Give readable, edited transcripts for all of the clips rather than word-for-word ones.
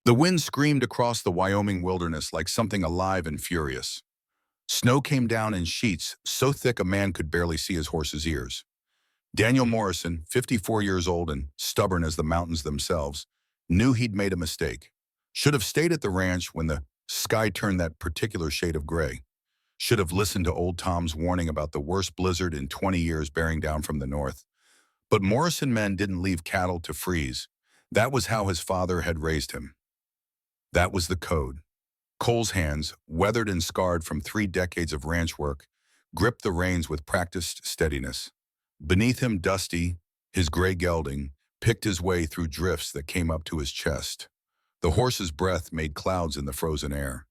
The wind screamed across the Wyoming wilderness like something alive and furious. Snow came down in sheets so thick a man could barely see his horse's ears. Daniel Morrison, 54 years old and stubborn as the mountains themselves, knew he'd made a mistake. Should have stayed at the ranch when the sky turned that particular shade of gray. Should have listened to old Tom's warning about the worst blizzard in 20 years bearing down from the north. But Morrison men didn't leave cattle to freeze. That was how his father had raised him. That was the code. Cole's hands, weathered and scarred from 3 decades of ranch work, gripped the reins with practiced steadiness. Beneath him, Dusty, his gray gelding, picked his way through drifts that came up to his chest. The horse's breath made clouds in the frozen air.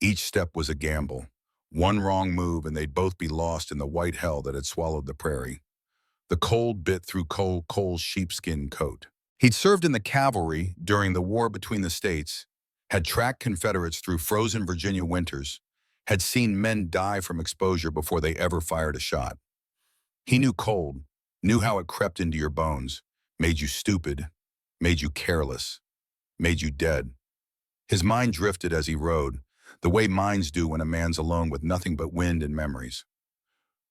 Each step was a gamble. One wrong move and they'd both be lost in the white hell that had swallowed the prairie. The cold bit through Cole's sheepskin coat. He'd served in the cavalry during the war between the states, had tracked Confederates through frozen Virginia winters, had seen men die from exposure before they ever fired a shot. He knew cold, knew how it crept into your bones, made you stupid, made you careless, made you dead. His mind drifted as he rode, the way minds do when a man's alone with nothing but wind and memories.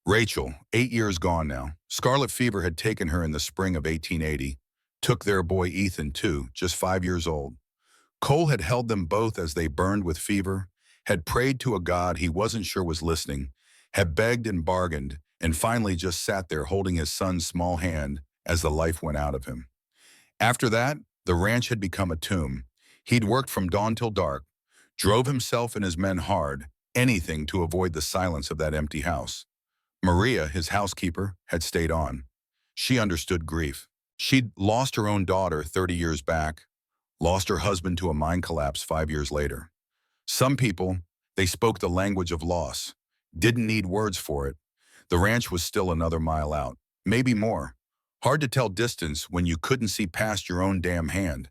Rachel, 8 years gone now, scarlet fever had taken her in the spring of 1880, took their boy Ethan too, just 5 years old. Cole had held them both as they burned with fever, had prayed to a God he wasn't sure was listening, had begged and bargained, and finally just sat there holding his son's small hand as the life went out of him. After that, the ranch had become a tomb. He'd worked from dawn till dark, drove himself and his men hard, anything to avoid the silence of that empty house. Maria, his housekeeper, had stayed on. She understood grief. She'd lost her own daughter 30 years back, lost her husband to a mine collapse 5 years later. Some people, they spoke the language of loss, didn't need words for it. The ranch was still another mile out, maybe more. Hard to tell distance when you couldn't see past your own damn hand.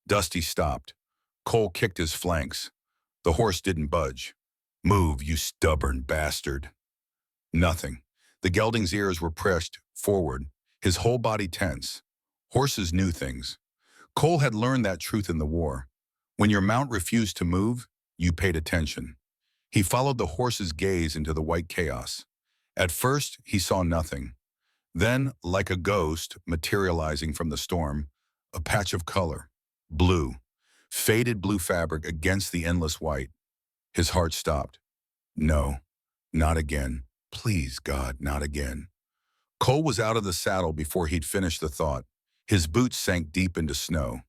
Dusty stopped. Cole kicked his flanks. The horse didn't budge. "Move, you stubborn bastard." Nothing. The gelding's ears were pressed forward, his whole body tense. Horses knew things. Cole had learned that truth in the war. When your mount refused to move, you paid attention. He followed the horse's gaze into the white chaos. At first, he saw nothing. Then, like a ghost materializing from the storm, a patch of color, blue, faded blue fabric against the endless white. His heart stopped. No, not again. Please, God, not again. Cole was out of the saddle before he'd finished the thought. His boots sank deep into snow.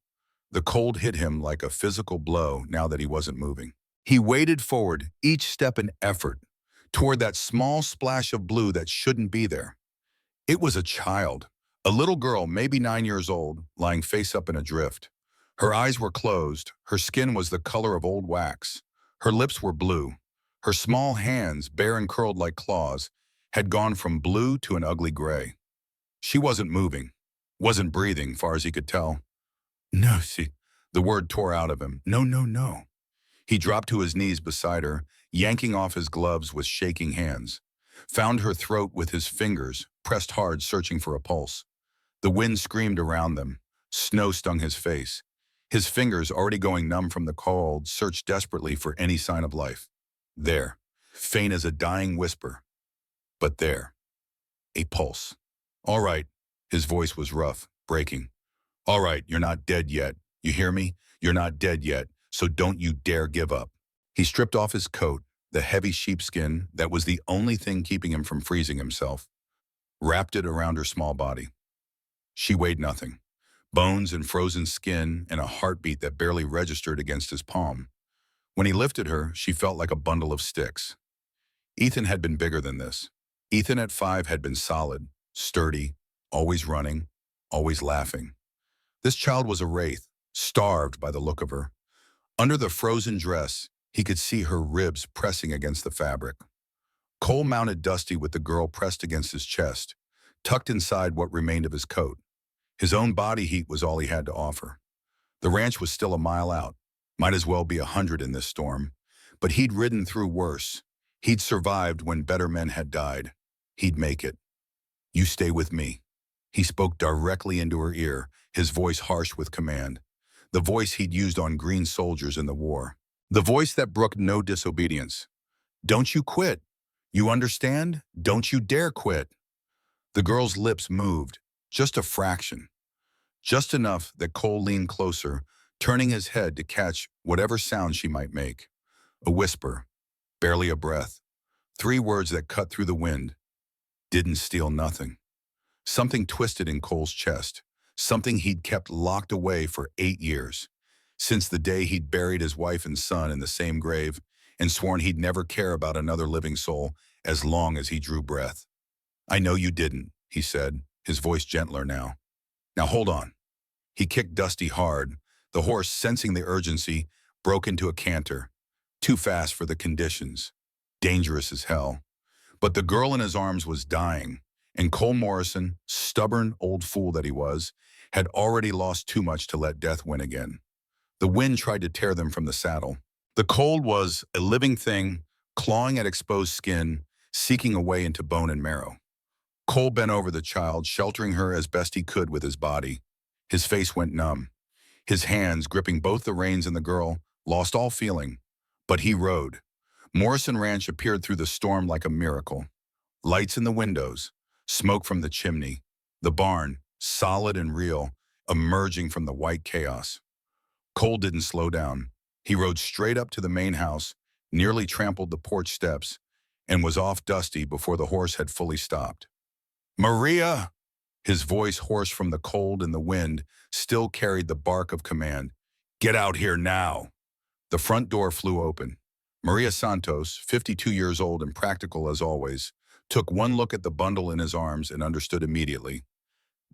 The cold hit him like a physical blow now that he wasn't moving. He waded forward, each step an effort, toward that small splash of blue that shouldn't be there. It was a child, a little girl, maybe 9 years old, lying face up in a drift. Her eyes were closed, her skin was the color of old wax. Her lips were blue. Her small hands, bare and curled like claws, had gone from blue to an ugly gray. She wasn't moving, wasn't breathing, far as he could tell. "No, the word tore out of him. No, no, no." He dropped to his knees beside her, yanking off his gloves with shaking hands. Found her throat with his fingers, pressed hard, searching for a pulse. The wind screamed around them. Snow stung his face. His fingers, already going numb from the cold, searched desperately for any sign of life. There, faint as a dying whisper. But there, a pulse. "All right," his voice was rough, breaking. "All right, you're not dead yet. You hear me? You're not dead yet, so don't you dare give up." He stripped off his coat, the heavy sheepskin that was the only thing keeping him from freezing himself, wrapped it around her small body. She weighed nothing. Bones and frozen skin and a heartbeat that barely registered against his palm. When he lifted her, she felt like a bundle of sticks. Ethan had been bigger than this. Ethan at 5 had been solid, sturdy, always running, always laughing. This child was a wraith, starved by the look of her. Under the frozen dress, he could see her ribs pressing against the fabric. Cole mounted Dusty with the girl pressed against his chest, tucked inside what remained of his coat. His own body heat was all he had to offer. The ranch was still a mile out, might as well be 100 in this storm, but he'd ridden through worse. He'd survived when better men had died. He'd make it. "You stay with me." He spoke directly into her ear, his voice harsh with command. the voice he'd used on green soldiers in the war. The voice that brooked no disobedience. Don't you quit. You understand? Don't you dare quit. The girl's lips moved, just a fraction, just enough that Cole leaned closer, turning his head to catch whatever sound she might make. A whisper, barely a breath, 3 words that cut through the wind. Didn't steal nothing. Something twisted in Cole's chest, something he'd kept locked away for 8 years, since the day he'd buried his wife and son in the same grave and sworn he'd never care about another living soul as long as he drew breath. I know you didn't, he said, his voice gentler now. Now hold on. He kicked Dusty hard. The horse, sensing the urgency, broke into a canter. Too fast for the conditions. Dangerous as hell. But the girl in his arms was dying, and Cole Morrison, stubborn old fool that he was, had already lost too much to let death win again. The wind tried to tear them from the saddle. The cold was a living thing, clawing at exposed skin, seeking a way into bone and marrow. Cole bent over the child, sheltering her as best he could with his body. His face went numb. His hands, gripping both the reins and the girl, lost all feeling. But he rode. Morrison Ranch appeared through the storm like a miracle. Lights in the windows, smoke from the chimney, the barn, solid and real, emerging from the white chaos. Cole didn't slow down. He rode straight up to the main house, nearly trampled the porch steps, and was off Dusty before the horse had fully stopped. Maria! His voice, hoarse from the cold and the wind, still carried the bark of command. Get out here now! The front door flew open. Maria Santos, 52 years old and practical as always, took one look at the bundle in his arms and understood immediately.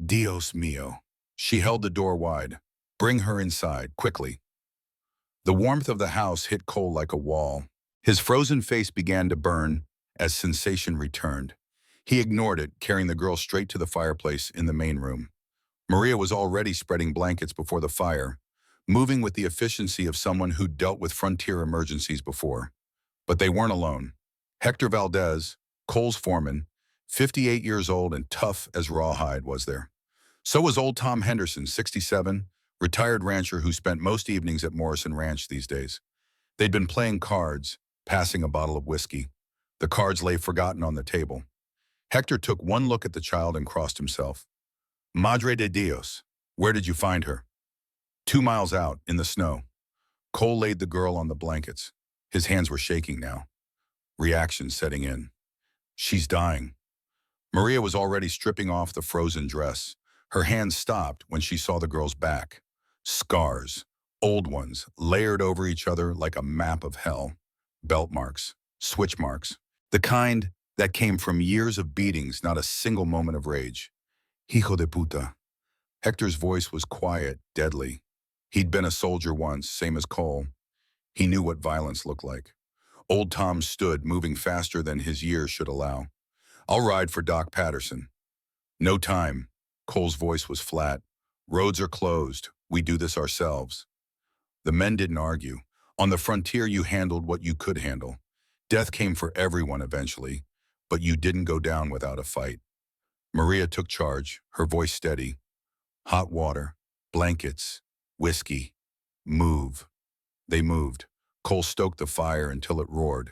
Dios mío. She held the door wide. Bring her inside, quickly. The warmth of the house hit Cole like a wall. His frozen face began to burn as sensation returned. He ignored it, carrying the girl straight to the fireplace in the main room. Maria was already spreading blankets before the fire, moving with the efficiency of someone who'd dealt with frontier emergencies before. But they weren't alone. Hector Valdez, Cole's foreman, 58 years old and tough as rawhide, was there. So was old Tom Henderson, 67, retired rancher who spent most evenings at Morrison Ranch these days. They'd been playing cards, passing a bottle of whiskey. The cards lay forgotten on the table. Hector took one look at the child and crossed himself. Madre de Dios, where did you find her? 2 miles out, in the snow. Cole laid the girl on the blankets. His hands were shaking now. Reaction setting in. She's dying. Maria was already stripping off the frozen dress. Her hands stopped when she saw the girl's back. Scars, old ones, layered over each other like a map of hell. Belt marks, switch marks. The kind that came from years of beatings, not a single moment of rage. Hijo de puta. Hector's voice was quiet, deadly. He'd been a soldier once, same as Cole. He knew what violence looked like. Old Tom stood, moving faster than his years should allow. I'll ride for Doc Patterson. No time. Cole's voice was flat. Roads are closed. We do this ourselves. The men didn't argue. On the frontier, you handled what you could handle. Death came for everyone eventually, but you didn't go down without a fight. Maria took charge, her voice steady. Hot water, blankets, whiskey. Move. They moved. Cole stoked the fire until it roared.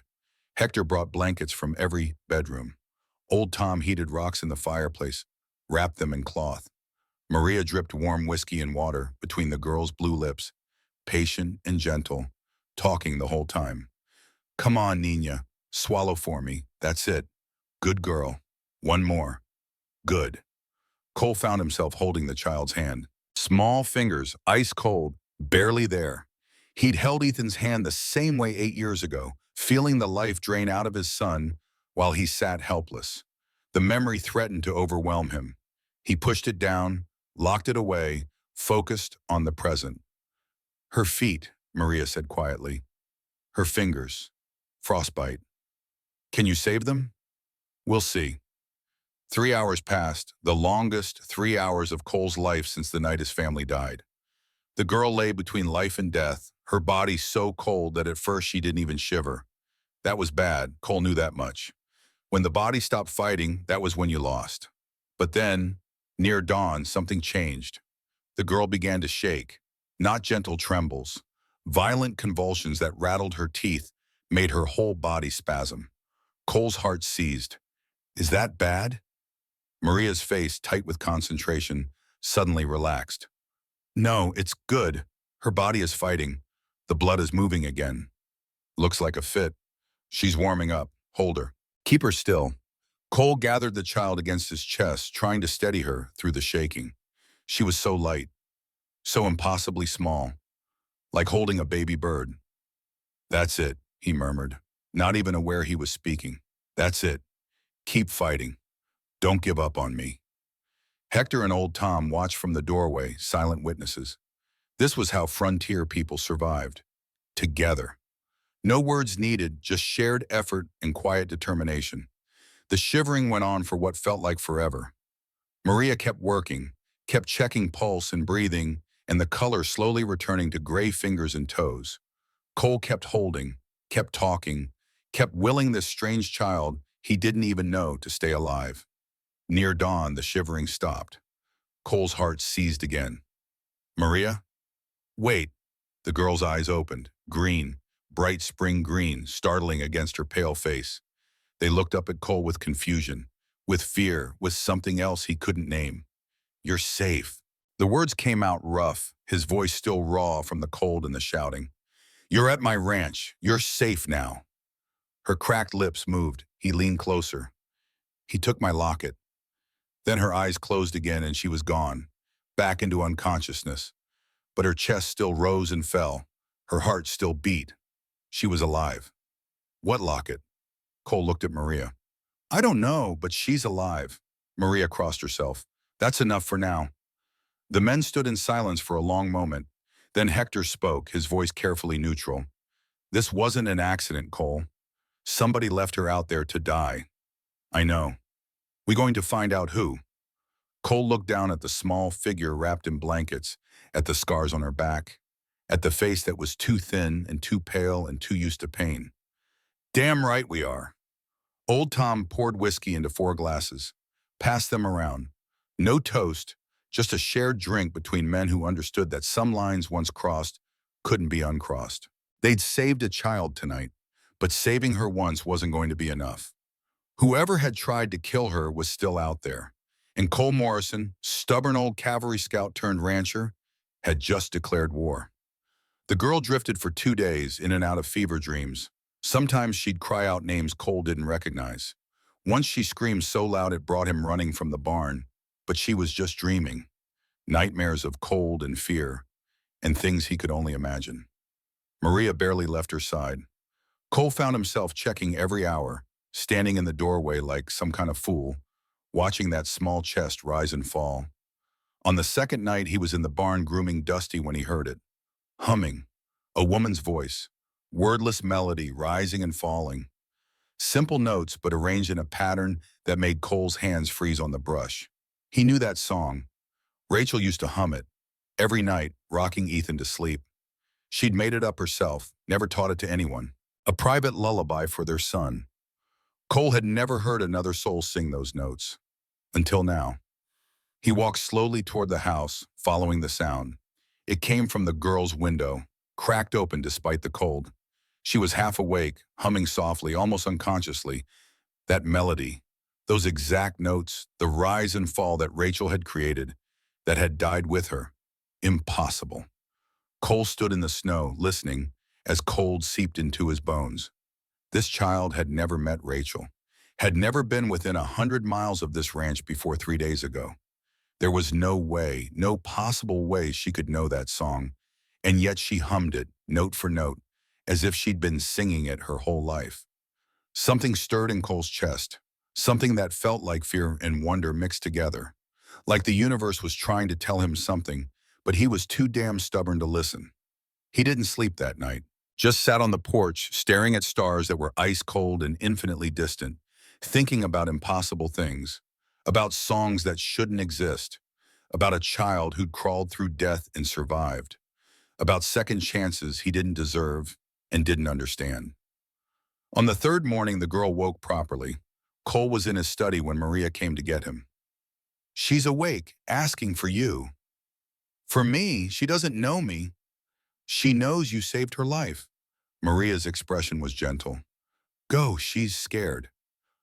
Hector brought blankets from every bedroom. Old Tom heated rocks in the fireplace, wrapped them in cloth. Maria dripped warm whiskey and water between the girl's blue lips, patient and gentle, talking the whole time. Come on, Nina. Swallow for me. That's it. Good girl. One more. Good. Cole found himself holding the child's hand. Small fingers, ice cold, barely there. He'd held Ethan's hand the same way 8 years ago, feeling the life drain out of his son while he sat helpless. The memory threatened to overwhelm him. He pushed it down, locked it away, focused on the present. Her feet, Maria said quietly. Her fingers. Frostbite. Can you save them? We'll see. 3 hours passed, the longest 3 hours of Cole's life since the night his family died. The girl lay between life and death, her body so cold that at first she didn't even shiver. That was bad, Cole knew that much. When the body stopped fighting, that was when you lost. But then, near dawn, something changed. The girl began to shake. not gentle trembles. Violent convulsions that rattled her teeth made her whole body spasm. Cole's heart seized. Is that bad? Maria's face, tight with concentration, suddenly relaxed. No, it's good. Her body is fighting. The blood is moving again. Looks like a fit. She's warming up. Hold her. Keep her still. Cole gathered the child against his chest, trying to steady her through the shaking. She was so light, so impossibly small, like holding a baby bird. That's it, he murmured, not even aware he was speaking. That's it. Keep fighting. Don't give up on me. Hector and old Tom watched from the doorway, silent witnesses. This was how frontier people survived. Together. No words needed, just shared effort and quiet determination. The shivering went on for what felt like forever. Maria kept working, kept checking pulse and breathing, and the color slowly returning to gray fingers and toes. Cole kept holding, kept talking, kept willing this strange child he didn't even know to stay alive. Near dawn, the shivering stopped. Cole's heart seized again. Maria? Wait. The girl's eyes opened, green, bright spring green, startling against her pale face. They looked up at Cole with confusion, with fear, with something else he couldn't name. You're safe. The words came out rough, his voice still raw from the cold and the shouting. You're at my ranch. You're safe now. Her cracked lips moved. He leaned closer. He took my locket. Then her eyes closed again and she was gone, back into unconsciousness. But her chest still rose and fell. Her heart still beat. She was alive. What locket? Cole looked at Maria. I don't know, but she's alive. Maria crossed herself. That's enough for now. The men stood in silence for a long moment. Then Hector spoke, his voice carefully neutral. This wasn't an accident, Cole. Somebody left her out there to die. I know. We going to find out who? Cole looked down at the small figure wrapped in blankets, at the scars on her back, at the face that was too thin and too pale and too used to pain. Damn right we are. Old Tom poured whiskey into 4 glasses, passed them around. No toast, just a shared drink between men who understood that some lines once crossed couldn't be uncrossed. They'd saved a child tonight, but saving her once wasn't going to be enough. Whoever had tried to kill her was still out there, and Cole Morrison, stubborn old cavalry scout turned rancher, had just declared war. The girl drifted for 2 days in and out of fever dreams. Sometimes she'd cry out names Cole didn't recognize. Once she screamed so loud it brought him running from the barn, but she was just dreaming. Nightmares of cold and fear, and things he could only imagine. Maria barely left her side. Cole found himself checking every hour, standing in the doorway like some kind of fool, watching that small chest rise and fall. On the second night, he was in the barn grooming Dusty when he heard it. Humming, a woman's voice, wordless melody rising and falling. Simple notes, but arranged in a pattern that made Cole's hands freeze on the brush. He knew that song. Rachel used to hum it, every night, rocking Ethan to sleep. She'd made it up herself, never taught it to anyone. A private lullaby for their son. Cole had never heard another soul sing those notes. Until now. He walked slowly toward the house, following the sound. It came from the girl's window, cracked open despite the cold. She was half awake, humming softly, almost unconsciously. That melody, those exact notes, the rise and fall that Rachel had created, that had died with her. Impossible. Cole stood in the snow, listening, as cold seeped into his bones. This child had never met Rachel, had never been within 100 miles of this ranch before 3 days ago. There was no way, no possible way she could know that song, and yet she hummed it, note for note, as if she'd been singing it her whole life. Something stirred in Cole's chest, something that felt like fear and wonder mixed together, like the universe was trying to tell him something, but he was too damn stubborn to listen. He didn't sleep that night, just sat on the porch, staring at stars that were ice cold and infinitely distant, thinking about impossible things, about songs that shouldn't exist, about a child who'd crawled through death and survived, about second chances he didn't deserve and didn't understand. On the 3rd morning, the girl woke properly. Cole was in his study when Maria came to get him. She's awake, asking for you. For me, she doesn't know me. She knows you saved her life. Maria's expression was gentle. Go, she's scared.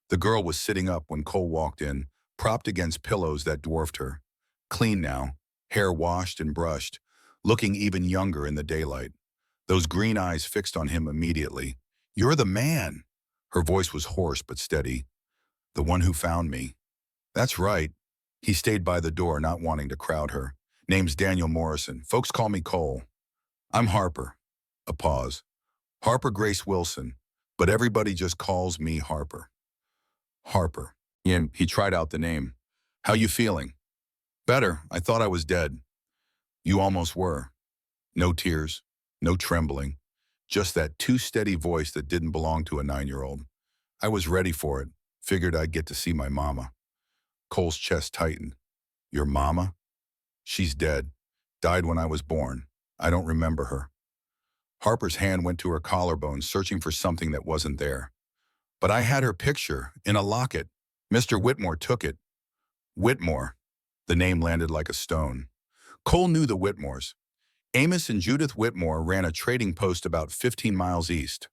The girl was sitting up when Cole walked in, propped against pillows that dwarfed her. Clean now, hair washed and brushed, looking even younger in the daylight. Those green eyes fixed on him immediately. You're the man. Her voice was hoarse but steady. The one who found me. That's right. He stayed by the door, not wanting to crowd her. Name's Daniel Morrison. Folks call me Cole. I'm Harper. A pause. Harper Grace Wilson, but everybody just calls me Harper. Harper. He tried out the name. How you feeling? Better. I thought I was dead. You almost were. No tears, no trembling, just that too steady voice that didn't belong to a 9-year-old. I was ready for it. Figured I'd get to see my mama. Cole's chest tightened. Your mama? She's dead. Died when I was born. I don't remember her. Harper's hand went to her collarbone, searching for something that wasn't there. But I had her picture in a locket. Mr. Whitmore took it. Whitmore. The name landed like a stone. Cole knew the Whitmores. Amos and Judith Whitmore ran a trading post about 15 miles east.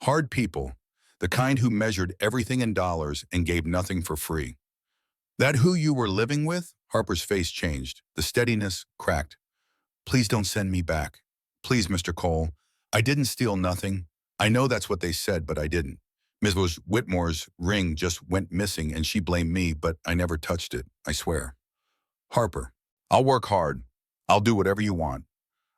Hard people, the kind who measured everything in dollars and gave nothing for free. That who you were living with? Harper's face changed. The steadiness cracked. Please don't send me back. Please, Mr. Cole. I didn't steal nothing. I know that's what they said, but I didn't. Ms. Whitmore's ring just went missing and she blamed me, but I never touched it, I swear. Harper, I'll work hard. I'll do whatever you want.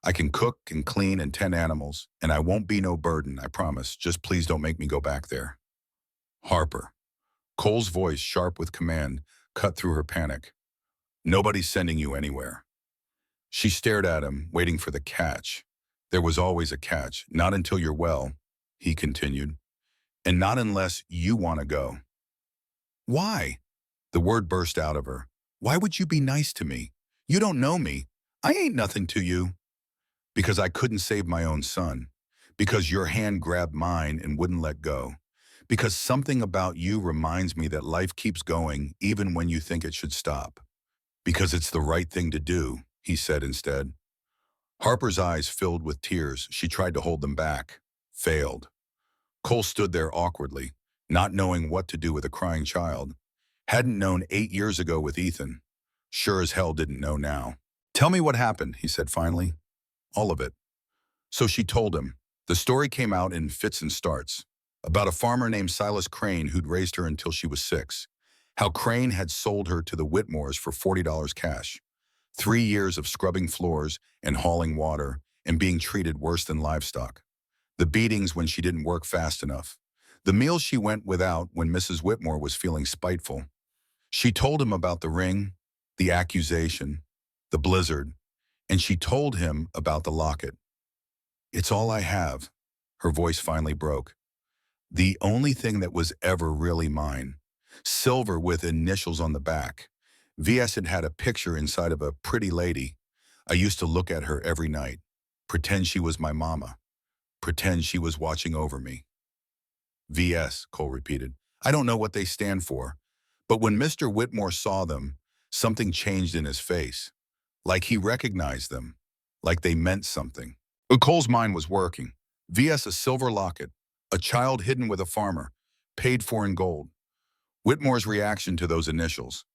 I can cook and clean and tend animals, and I won't be no burden, I promise. Just please don't make me go back there. Harper. Cole's voice, sharp with command, cut through her panic. Nobody's sending you anywhere. She stared at him, waiting for the catch. There was always a catch. Not until you're well, he continued. And not unless you want to go. Why? The word burst out of her. Why would you be nice to me? You don't know me. I ain't nothing to you. Because I couldn't save my own son. Because your hand grabbed mine and wouldn't let go. Because something about you reminds me that life keeps going even when you think it should stop. Because it's the right thing to do, he said instead. Harper's eyes filled with tears. She tried to hold them back. Failed. Cole stood there awkwardly, not knowing what to do with a crying child. Hadn't known 8 years ago with Ethan. Sure as hell didn't know now. Tell me what happened, he said finally. All of it. So she told him. The story came out in fits and starts. About a farmer named Silas Crane who'd raised her until she was 6. How Crane had sold her to the Whitmores for $40 cash. 3 years of scrubbing floors and hauling water and being treated worse than livestock. The beatings when she didn't work fast enough. The meals she went without when Mrs. Whitmore was feeling spiteful. She told him about the ring, the accusation, the blizzard, and she told him about the locket. It's all I have. Her voice finally broke. The only thing that was ever really mine. Silver with initials on the back. V.S. had a picture inside of a pretty lady. I used to look at her every night. Pretend she was my mama. Pretend she was watching over me. V.S., Cole repeated. I don't know what they stand for. But when Mr. Whitmore saw them, something changed in his face. Like he recognized them. Like they meant something. But Cole's mind was working. V.S. a silver locket. A child hidden with a farmer. Paid for in gold. Whitmore's reaction to those initials.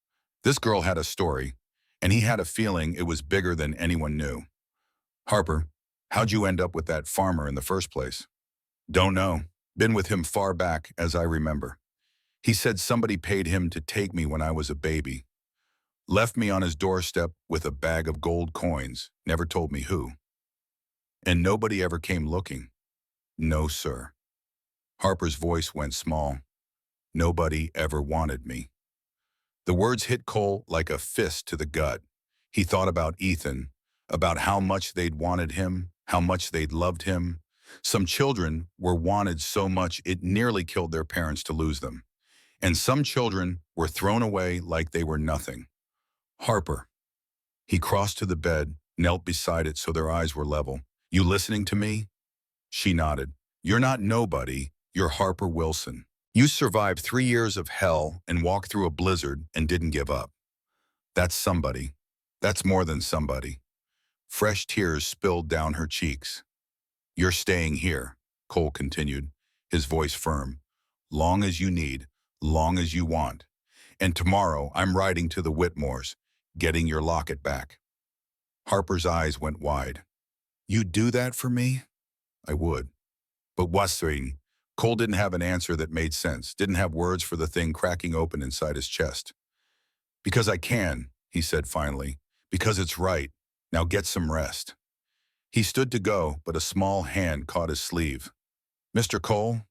This girl had a story, and he had a feeling it was bigger than anyone knew. Harper, how'd you end up with that farmer in the first place? Don't know. Been with him far back, as I remember. He said somebody paid him to take me when I was a baby. Left me on his doorstep with a bag of gold coins, never told me who. And nobody ever came looking. No, sir. Harper's voice went small. Nobody ever wanted me. The words hit Cole like a fist to the gut. He thought about Ethan, about how much they'd wanted him, how much they'd loved him. Some children were wanted so much it nearly killed their parents to lose them. And some children were thrown away like they were nothing. Harper. He crossed to the bed, knelt beside it so their eyes were level. You listening to me? She nodded. You're not nobody, you're Harper Wilson. You survived 3 years of hell and walked through a blizzard and didn't give up. That's somebody. That's more than somebody. Fresh tears spilled down her cheeks. "You're staying here," Cole continued, his voice firm. "Long as you need, long as you want. And tomorrow I'm riding to the Whitmores, getting your locket back." Harper's eyes went wide. "You'd do that for me?" "I would." But what's the... Cole didn't have an answer that made sense, didn't have words for the thing cracking open inside his chest. "Because I can," he said finally. "Because it's right. Now get some rest." He stood to go, but a small hand caught his sleeve. "Mr. Cole?"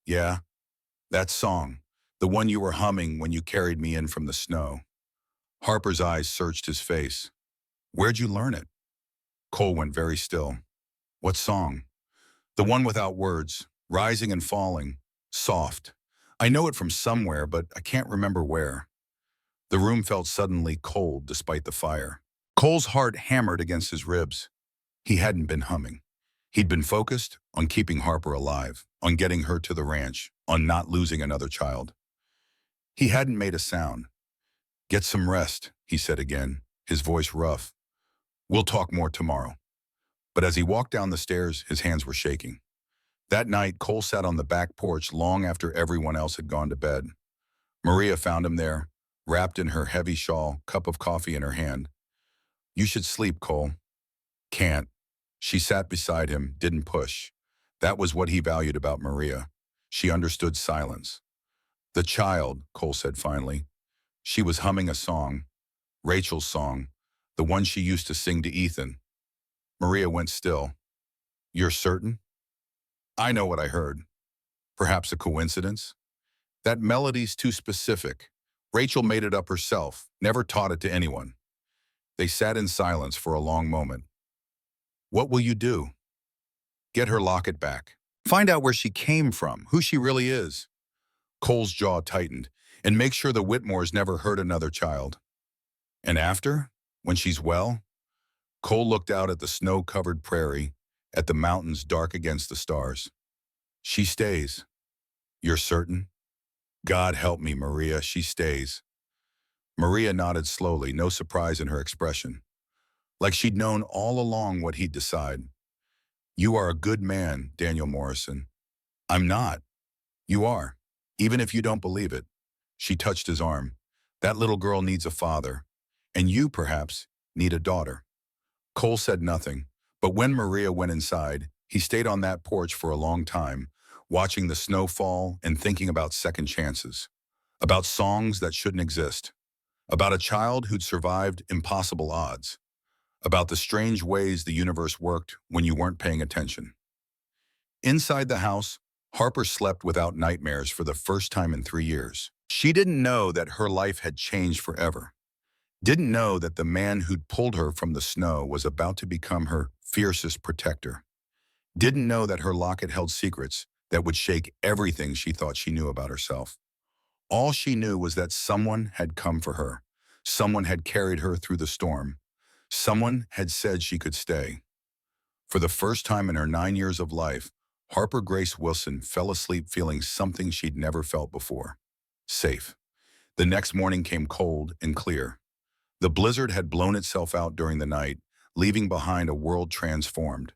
"Yeah, that song. The one you were humming when you carried me in from the snow." Harper's eyes searched his face. "Where'd you learn it?" Cole went very still. "What song?" "The one without words, rising and falling, soft. I know it from somewhere, but I can't remember where." The room felt suddenly cold despite the fire. Cole's heart hammered against his ribs. He hadn't been humming. He'd been focused on keeping Harper alive, on getting her to the ranch, on not losing another child. He hadn't made a sound. "Get some rest," he said again, his voice rough. "We'll talk more tomorrow." But as he walked down the stairs, his hands were shaking. That night, Cole sat on the back porch long after everyone else had gone to bed. Maria found him there, wrapped in her heavy shawl, cup of coffee in her hand. "You should sleep, Cole." "Can't." She sat beside him, didn't push. That was what he valued about Maria. She understood silence. "The child," Cole said finally. She was humming a song, Rachel's song, the one she used to sing to Ethan. Maria went still. "You're certain?" "I know what I heard. Perhaps a coincidence? That melody's too specific. Rachel made it up herself, never taught it to anyone." They sat in silence for a long moment. "What will you do?" "Get her locket back. Find out where she came from, who she really is." Cole's jaw tightened. "And make sure the Whitmores never hurt another child." "And after? When she's well?" Cole looked out at the snow-covered prairie, at the mountains dark against the stars. "She stays." "You're certain?" "God help me, Maria, she stays." Maria nodded slowly, no surprise in her expression. Like she'd known all along what he'd decide. "You are a good man, Daniel Morrison." "I'm not." "You are. Even if you don't believe it." She touched his arm. "That little girl needs a father. And you, perhaps, need a daughter." Cole said nothing, but when Maria went inside, he stayed on that porch for a long time, watching the snow fall and thinking about second chances, about songs that shouldn't exist, about a child who'd survived impossible odds, about the strange ways the universe worked when you weren't paying attention. Inside the house, Harper slept without nightmares for the first time in 3 years. She didn't know that her life had changed forever. Didn't know that the man who'd pulled her from the snow was about to become her fiercest protector. Didn't know that her locket held secrets that would shake everything she thought she knew about herself. All she knew was that someone had come for her. Someone had carried her through the storm. Someone had said she could stay. For the first time in her 9 years of life, Harper Grace Wilson fell asleep feeling something she'd never felt before. Safe. The next morning came cold and clear. The blizzard had blown itself out during the night, leaving behind a world transformed.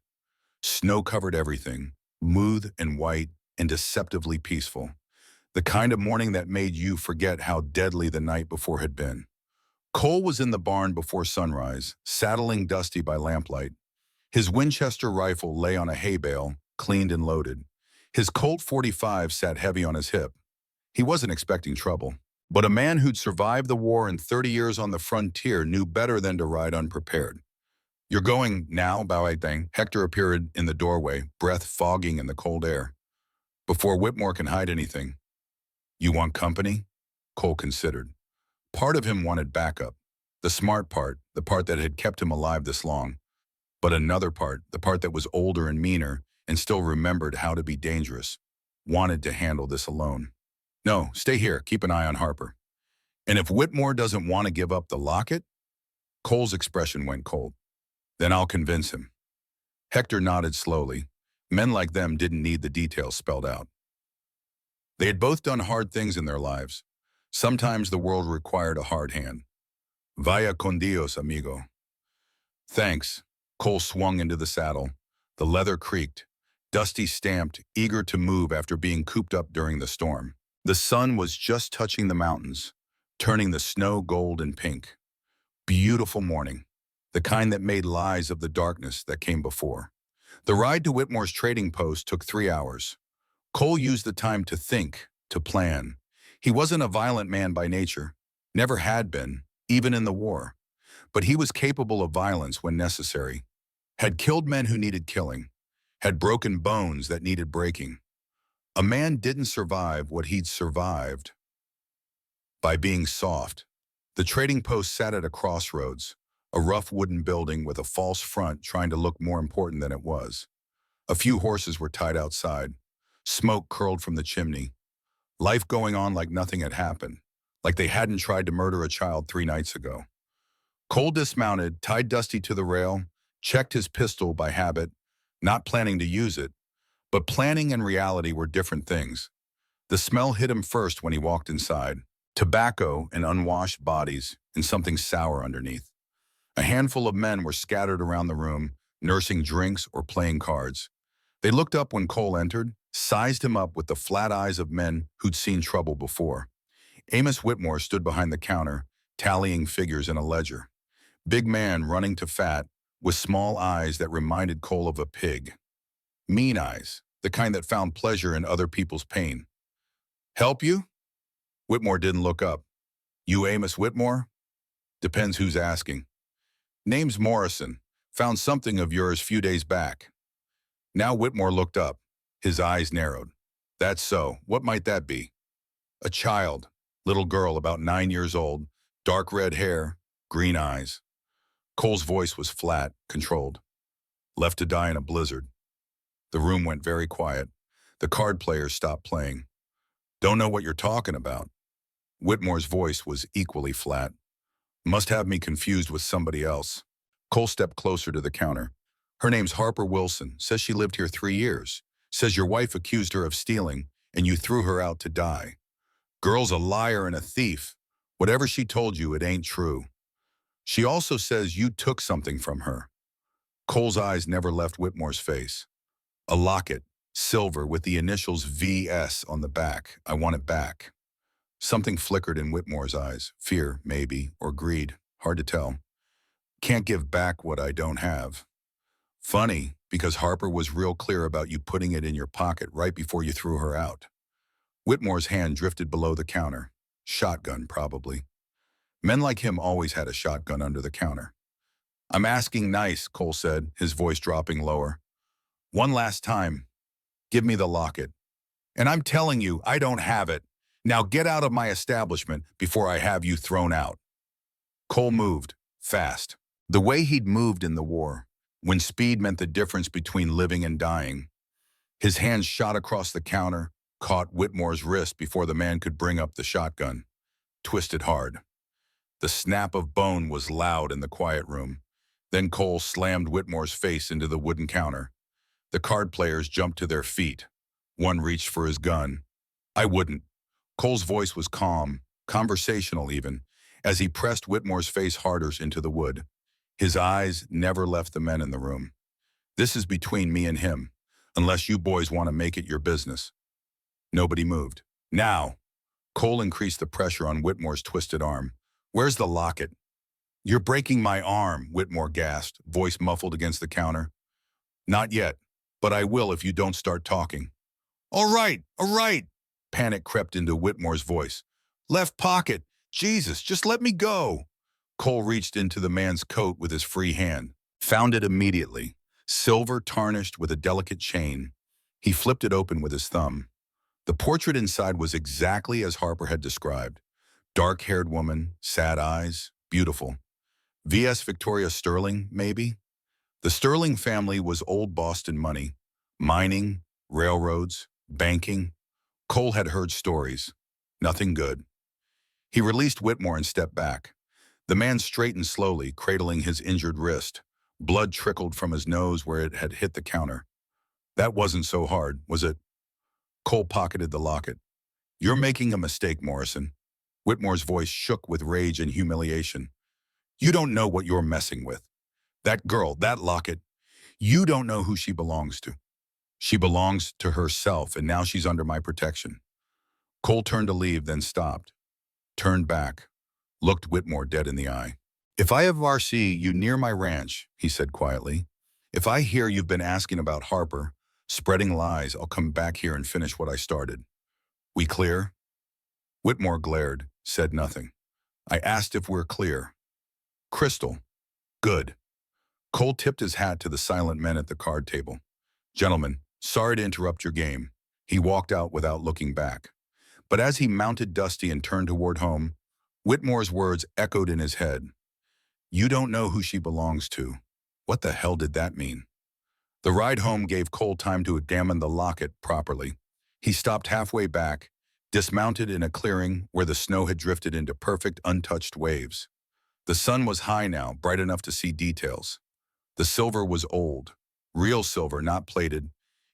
Snow covered everything, smooth and white and deceptively peaceful. The kind of morning that made you forget how deadly the night before had been. Cole was in the barn before sunrise, saddling Dusty by lamplight. His Winchester rifle lay on a hay bale, cleaned and loaded. His Colt .45 sat heavy on his hip. He wasn't expecting trouble. But a man who'd survived the war and 30 years on the frontier knew better than to ride unprepared. "You're going now, Bow-I-Thing?" Hector appeared in the doorway, breath fogging in the cold air. "Before Whitmore can hide anything." "You want company?" Cole considered. Part of him wanted backup. The smart part, the part that had kept him alive this long. But another part, the part that was older and meaner and still remembered how to be dangerous, wanted to handle this alone. "No, stay here. Keep an eye on Harper." "And if Whitmore doesn't want to give up the locket?" Cole's expression went cold. "Then I'll convince him." Hector nodded slowly. Men like them didn't need the details spelled out. They had both done hard things in their lives. Sometimes the world required a hard hand. "Vaya con Dios, amigo." "Thanks." Cole swung into the saddle. The leather creaked. Dusty stamped, eager to move after being cooped up during the storm. The sun was just touching the mountains, turning the snow gold and pink. Beautiful morning, the kind that made lies of the darkness that came before. The ride to Whitmore's trading post took 3 hours. Cole used the time to think, to plan. He wasn't a violent man by nature, never had been, even in the war. But he was capable of violence when necessary, had killed men who needed killing, had broken bones that needed breaking. A man didn't survive what he'd survived by being soft. The trading post sat at a crossroads, a rough wooden building with a false front trying to look more important than it was. A few horses were tied outside. Smoke curled from the chimney. Life going on like nothing had happened, like they hadn't tried to murder a child 3 nights ago. Cole dismounted, tied Dusty to the rail, checked his pistol by habit, not planning to use it, but planning and reality were different things. The smell hit him first when he walked inside. Tobacco and unwashed bodies and something sour underneath. A handful of men were scattered around the room, nursing drinks or playing cards. They looked up when Cole entered, sized him up with the flat eyes of men who'd seen trouble before. Amos Whitmore stood behind the counter, tallying figures in a ledger. Big man running to fat, with small eyes that reminded Cole of a pig. Mean eyes, the kind that found pleasure in other people's pain. "Help you?" Whitmore didn't look up. "You Amos Whitmore?" "Depends who's asking." "Name's Morrison. Found something of yours few days back." Now Whitmore looked up. His eyes narrowed. "That's so. What might that be?" "A child. Little girl about 9 years old. Dark red hair. Green eyes." Cole's voice was flat, controlled. "Left to die in a blizzard." The room went very quiet. The card players stopped playing. "Don't know what you're talking about." Whitmore's voice was equally flat. "Must have me confused with somebody else." Cole stepped closer to the counter. "Her name's Harper Wilson. Says she lived here 3 years. Says your wife accused her of stealing, and you threw her out to die. Girl's a liar and a thief. Whatever she told you, it ain't true. She also says you took something from her." Cole's eyes never left Whitmore's face. "A locket, silver with the initials VS on the back. I want it back." Something flickered in Whitmore's eyes. Fear, maybe, or greed. Hard to tell. "Can't give back what I don't have." "Funny, because Harper was real clear about you putting it in your pocket right before you threw her out." Whitmore's hand drifted below the counter. Shotgun, probably. Men like him always had a shotgun under the counter. "I'm asking nice," Cole said, his voice dropping lower. "One last time. Give me the locket. And I'm telling you, I don't have it. Now get out of my establishment before I have you thrown out." Cole moved, fast. The way he'd moved in the war, when speed meant the difference between living and dying. His hand shot across the counter, caught Whitmore's wrist before the man could bring up the shotgun. Twisted hard. The snap of bone was loud in the quiet room. Then Cole slammed Whitmore's face into the wooden counter. The card players jumped to their feet. One reached for his gun. "I wouldn't." Cole's voice was calm, conversational even, as he pressed Whitmore's face harder into the wood. His eyes never left the men in the room. "This is between me and him, unless you boys want to make it your business." Nobody moved. "Now!" Cole increased the pressure on Whitmore's twisted arm. "Where's the locket?" "You're breaking my arm," Whitmore gasped, voice muffled against the counter. "Not yet, but I will if you don't start talking." All right, panic crept into Whitmore's voice. "Left pocket. Jesus, just let me go." Cole reached into the man's coat with his free hand. Found it immediately. Silver tarnished with a delicate chain. He flipped it open with his thumb. The portrait inside was exactly as Harper had described. Dark-haired woman, sad eyes, beautiful. V.S. Victoria Sterling, maybe? The Sterling family was old Boston money. Mining, railroads, banking. Cole had heard stories. Nothing good. He released Whitmore and stepped back. The man straightened slowly, cradling his injured wrist. Blood trickled from his nose where it had hit the counter. "That wasn't so hard, was it?" Cole pocketed the locket. "You're making a mistake, Morrison." Whitmore's voice shook with rage and humiliation. "You don't know what you're messing with. That girl, that locket, you don't know who she belongs to. She belongs to herself, and now she's under my protection. Cole turned to leave, then stopped, turned back, looked Whitmore dead in the eye. If I ever see you near my ranch, he said quietly, if I hear you've been asking about Harper, spreading lies, I'll come back here and finish what I started. We clear? Whitmore glared, said nothing. I asked if we're clear. Crystal. Good. Cole tipped his hat to the silent men at the card table. Gentlemen, sorry to interrupt your game. He walked out without looking back. But as he mounted Dusty and turned toward home, Whitmore's words echoed in his head. You don't know who she belongs to. What the hell did that mean? The ride home gave Cole time to examine the locket properly. He stopped halfway back, dismounted in a clearing where the snow had drifted into perfect, untouched waves. The sun was high now, bright enough to see details. The silver was old, real silver, not plated,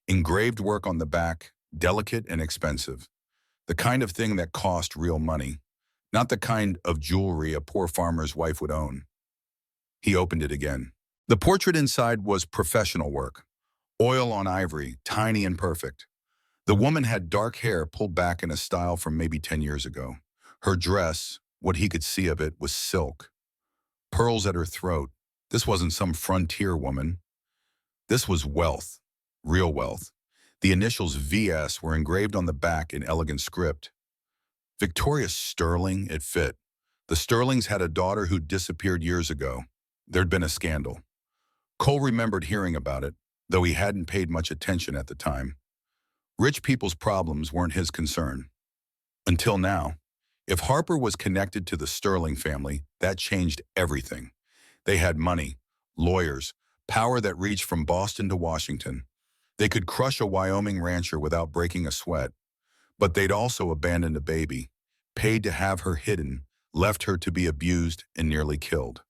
engraved work on the back, delicate and expensive. The kind of thing that cost real money, not the kind of jewelry a poor farmer's wife would own. He opened it again. The portrait inside was professional work, oil on ivory, tiny and perfect. The woman had dark hair pulled back in a style from maybe 10 years ago. Her dress, what he could see of it, was silk. Pearls at her throat. This wasn't some frontier woman. This was wealth, real wealth. The initials VS were engraved on the back in elegant script. Victoria Sterling, it fit. The Sterlings had a daughter who disappeared years ago. There'd been a scandal. Cole remembered hearing about it, though he hadn't paid much attention at the time. Rich people's problems weren't his concern. Until now. If Harper was connected to the Sterling family, that changed everything. They had money, lawyers, power that reached from Boston to Washington. They could crush a Wyoming rancher without breaking a sweat. But they'd also abandoned a baby, paid to have her hidden, left her to be abused and nearly killed.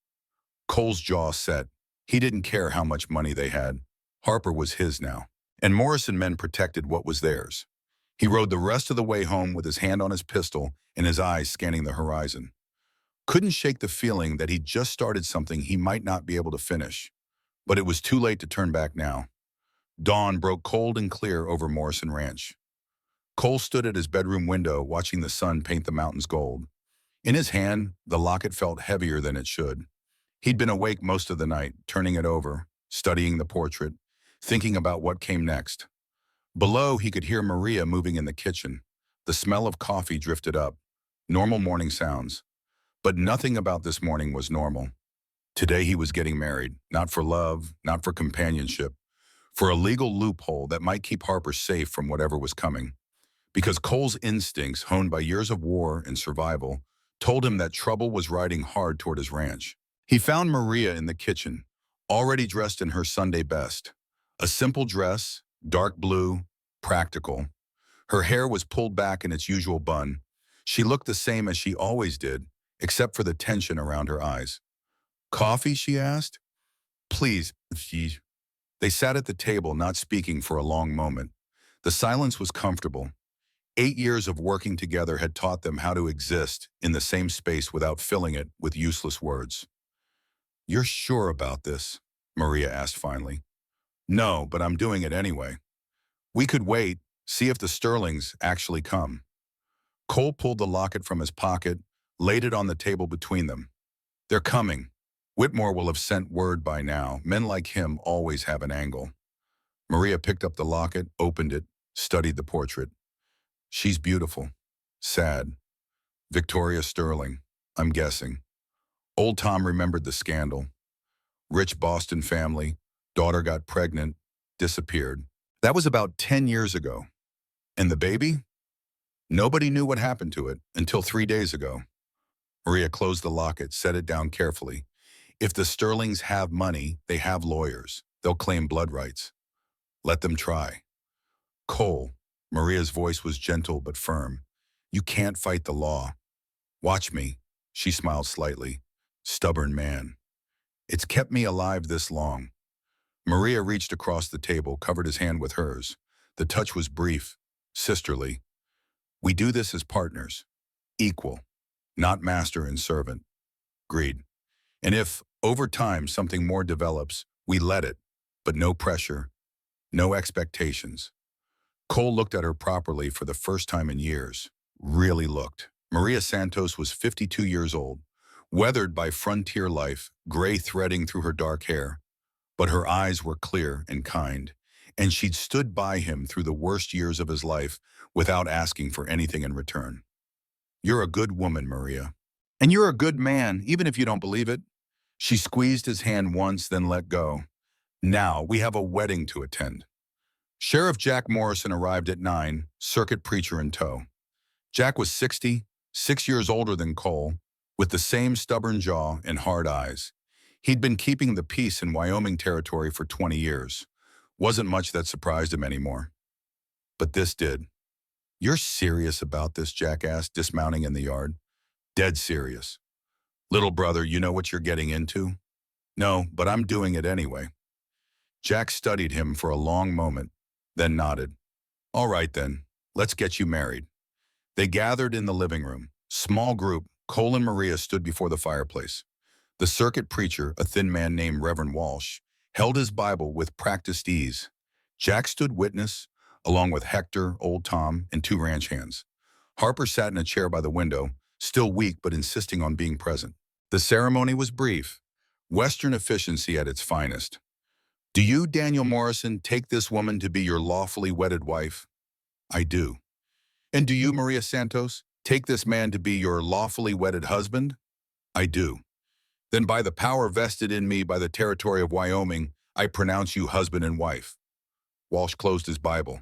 Cole's jaw set. He didn't care how much money they had. Harper was his now. And Morrison men protected what was theirs. He rode the rest of the way home with his hand on his pistol and his eyes scanning the horizon. Couldn't shake the feeling that he'd just started something he might not be able to finish. But it was too late to turn back now. Dawn broke cold and clear over Morrison Ranch. Cole stood at his bedroom window watching the sun paint the mountains gold. In his hand, the locket felt heavier than it should. He'd been awake most of the night, turning it over, studying the portrait, thinking about what came next. Below, he could hear Maria moving in the kitchen. The smell of coffee drifted up. Normal morning sounds. But nothing about this morning was normal. Today he was getting married, not for love, not for companionship, for a legal loophole that might keep Harper safe from whatever was coming. Because Cole's instincts, honed by years of war and survival, told him that trouble was riding hard toward his ranch. He found Maria in the kitchen, already dressed in her Sunday best. A simple dress, dark blue, practical. Her hair was pulled back in its usual bun. She looked the same as she always did, except for the tension around her eyes. Coffee, she asked. Please, she. They sat at the table, not speaking for a long moment. The silence was comfortable. 8 years of working together had taught them how to exist in the same space without filling it with useless words. You're sure about this? Maria asked finally. No, but I'm doing it anyway. We could wait, see if the Sterlings actually come. Cole pulled the locket from his pocket, laid it on the table between them. They're coming. Whitmore will have sent word by now. Men like him always have an angle. Maria picked up the locket, opened it, studied the portrait. She's beautiful. Sad. Victoria Sterling, I'm guessing. Old Tom remembered the scandal. Rich Boston family, daughter got pregnant, disappeared. That was about 10 years ago. And the baby? Nobody knew what happened to it until 3 days ago. Maria closed the locket, set it down carefully. If the Sterlings have money, they have lawyers. They'll claim blood rights. Let them try. Cole, Maria's voice was gentle but firm. You can't fight the law. Watch me. She smiled slightly. Stubborn man. It's kept me alive this long. Maria reached across the table, covered his hand with hers. The touch was brief, sisterly. We do this as partners. Equal. Not master and servant. Agreed. And if, Over time, something more develops. We let it, but no pressure, no expectations. Cole looked at her properly for the first time in years. Really looked. Maria Santos was 52 years old, weathered by frontier life, gray threading through her dark hair. But her eyes were clear and kind, and she'd stood by him through the worst years of his life without asking for anything in return. You're a good woman, Maria. And you're a good man, even if you don't believe it. She squeezed his hand once, then let go. Now, we have a wedding to attend. Sheriff Jack Morrison arrived at 9, circuit preacher in tow. Jack was 60, 6 years older than Cole, with the same stubborn jaw and hard eyes. He'd been keeping the peace in Wyoming territory for 20 years. Wasn't much that surprised him anymore. But this did. You're serious about this, Jack asked, dismounting in the yard. Dead serious. Little brother, you know what you're getting into? No, but I'm doing it anyway. Jack studied him for a long moment, then nodded. All right then, let's get you married. They gathered in the living room. Small group, Cole and Maria stood before the fireplace. The circuit preacher, a thin man named Reverend Walsh, held his Bible with practiced ease. Jack stood witness, along with Hector, Old Tom, and 2 ranch hands. Harper sat in a chair by the window, still weak but insisting on being present. The ceremony was brief, Western efficiency at its finest. Do you, Daniel Morrison, take this woman to be your lawfully wedded wife? I do. And do you, Maria Santos, take this man to be your lawfully wedded husband? I do. Then by the power vested in me by the territory of Wyoming, I pronounce you husband and wife. Walsh closed his Bible.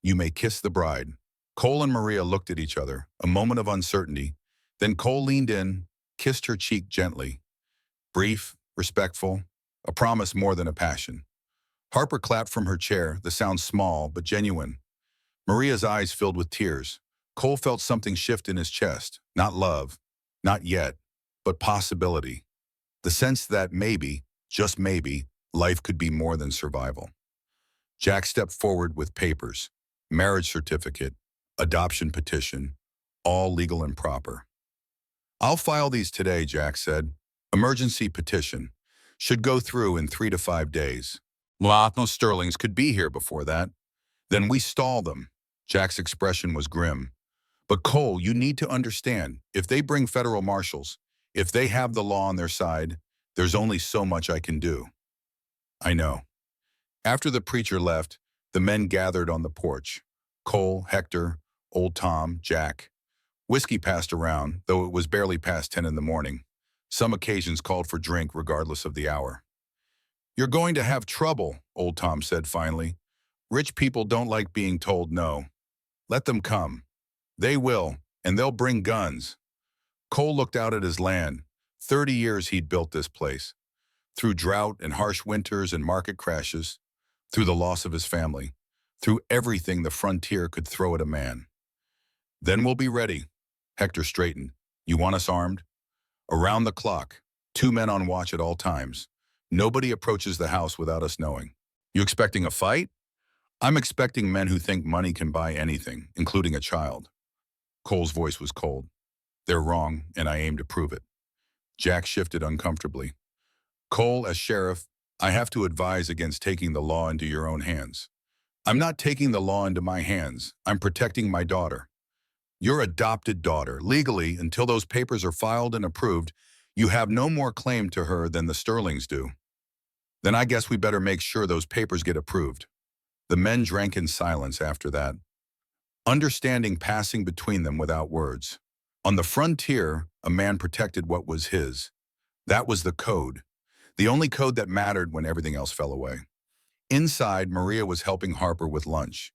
You may kiss the bride. Cole and Maria looked at each other, a moment of uncertainty. Then Cole leaned in, kissed her cheek gently. Brief, respectful, a promise more than a passion. Harper clapped from her chair, the sound small but genuine. Maria's eyes filled with tears. Cole felt something shift in his chest. Not love, not yet, but possibility. The sense that maybe, just maybe, life could be more than survival. Jack stepped forward with papers, marriage certificate, adoption petition, all legal and proper. I'll file these today, Jack said. Emergency petition. Should go through in 3 to 5 days. No Sterlings could be here before that. Then we stall them. Jack's expression was grim. But Cole, you need to understand, if they bring federal marshals, if they have the law on their side, there's only so much I can do. I know. After the preacher left, the men gathered on the porch. Cole, Hector, Old Tom, Jack. Whiskey passed around, though it was barely past 10 in the morning. Some occasions called for drink regardless of the hour. You're going to have trouble, Old Tom said finally. Rich people don't like being told no. Let them come. They will, and they'll bring guns. Cole looked out at his land. 30 years he'd built this place. Through drought and harsh winters and market crashes, through the loss of his family, through everything the frontier could throw at a man. Then we'll be ready. Hector straightened. You want us armed? Around the clock, 2 men on watch at all times. Nobody approaches the house without us knowing. You expecting a fight? I'm expecting men who think money can buy anything, including a child. Cole's voice was cold. They're wrong, and I aim to prove it. Jack shifted uncomfortably. Cole, as sheriff, I have to advise against taking the law into your own hands. I'm not taking the law into my hands. I'm protecting my daughter. Your adopted daughter. Legally, until those papers are filed and approved, you have no more claim to her than the Sterlings do. Then I guess we better make sure those papers get approved. The men drank in silence after that, understanding passing between them without words. On the frontier, a man protected what was his. That was the code. The only code that mattered when everything else fell away. Inside, Maria was helping Harper with lunch.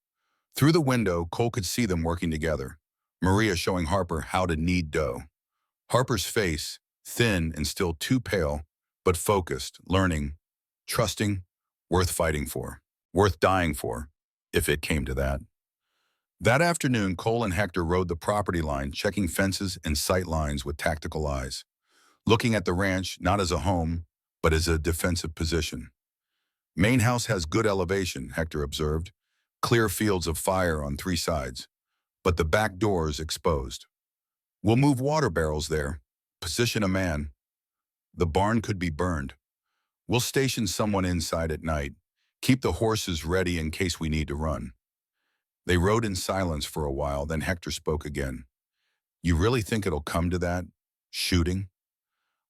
Through the window, Cole could see them working together. Maria showing Harper how to knead dough. Harper's face, thin and still too pale, but focused, learning, trusting, worth fighting for, worth dying for, if it came to that. That afternoon, Cole and Hector rode the property line, checking fences and sight lines with tactical eyes, looking at the ranch not as a home, but as a defensive position. Main house has good elevation, Hector observed, clear fields of fire on 3 sides, but the back door is exposed. We'll move water barrels there, position a man. The barn could be burned. We'll station someone inside at night. Keep the horses ready in case we need to run." They rode in silence for a while, then Hector spoke again. "You really think it'll come to that? Shooting?"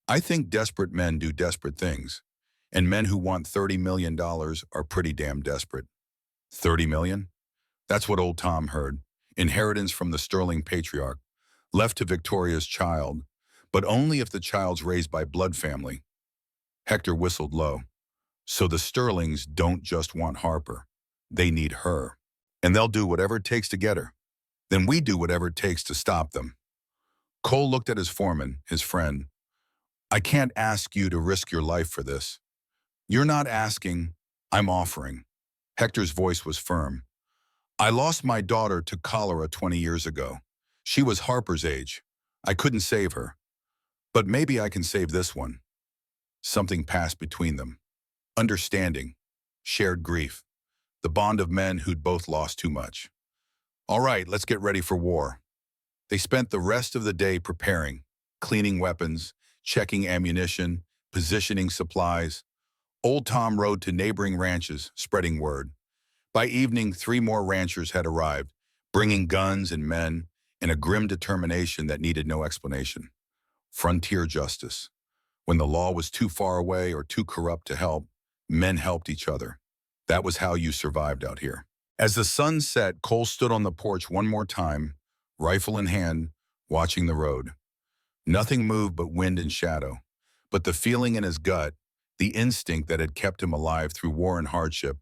"I think desperate men do desperate things. And men who want $30 million are pretty damn desperate." $30 million? That's what old Tom heard. Inheritance from the Sterling patriarch, left to Victoria's child, but only if the child's raised by blood family. Hector whistled low. So the Sterlings don't just want Harper. They need her. And they'll do whatever it takes to get her. Then we do whatever it takes to stop them. Cole looked at his foreman, his friend. "I can't ask you to risk your life for this." "You're not asking, I'm offering." Hector's voice was firm. "I lost my daughter to cholera 20 years ago. She was Harper's age. I couldn't save her. But maybe I can save this one." Something passed between them. Understanding. Shared grief. The bond of men who'd both lost too much. "All right, let's get ready for war." They spent the rest of the day preparing, cleaning weapons, checking ammunition, positioning supplies. Old Tom rode to neighboring ranches, spreading word. By evening, 3 more ranchers had arrived, bringing guns and men, and a grim determination that needed no explanation. Frontier justice. When the law was too far away or too corrupt to help, men helped each other. That was how you survived out here. As the sun set, Cole stood on the porch one more time, rifle in hand, watching the road. Nothing moved but wind and shadow. But the feeling in his gut, the instinct that had kept him alive through war and hardship,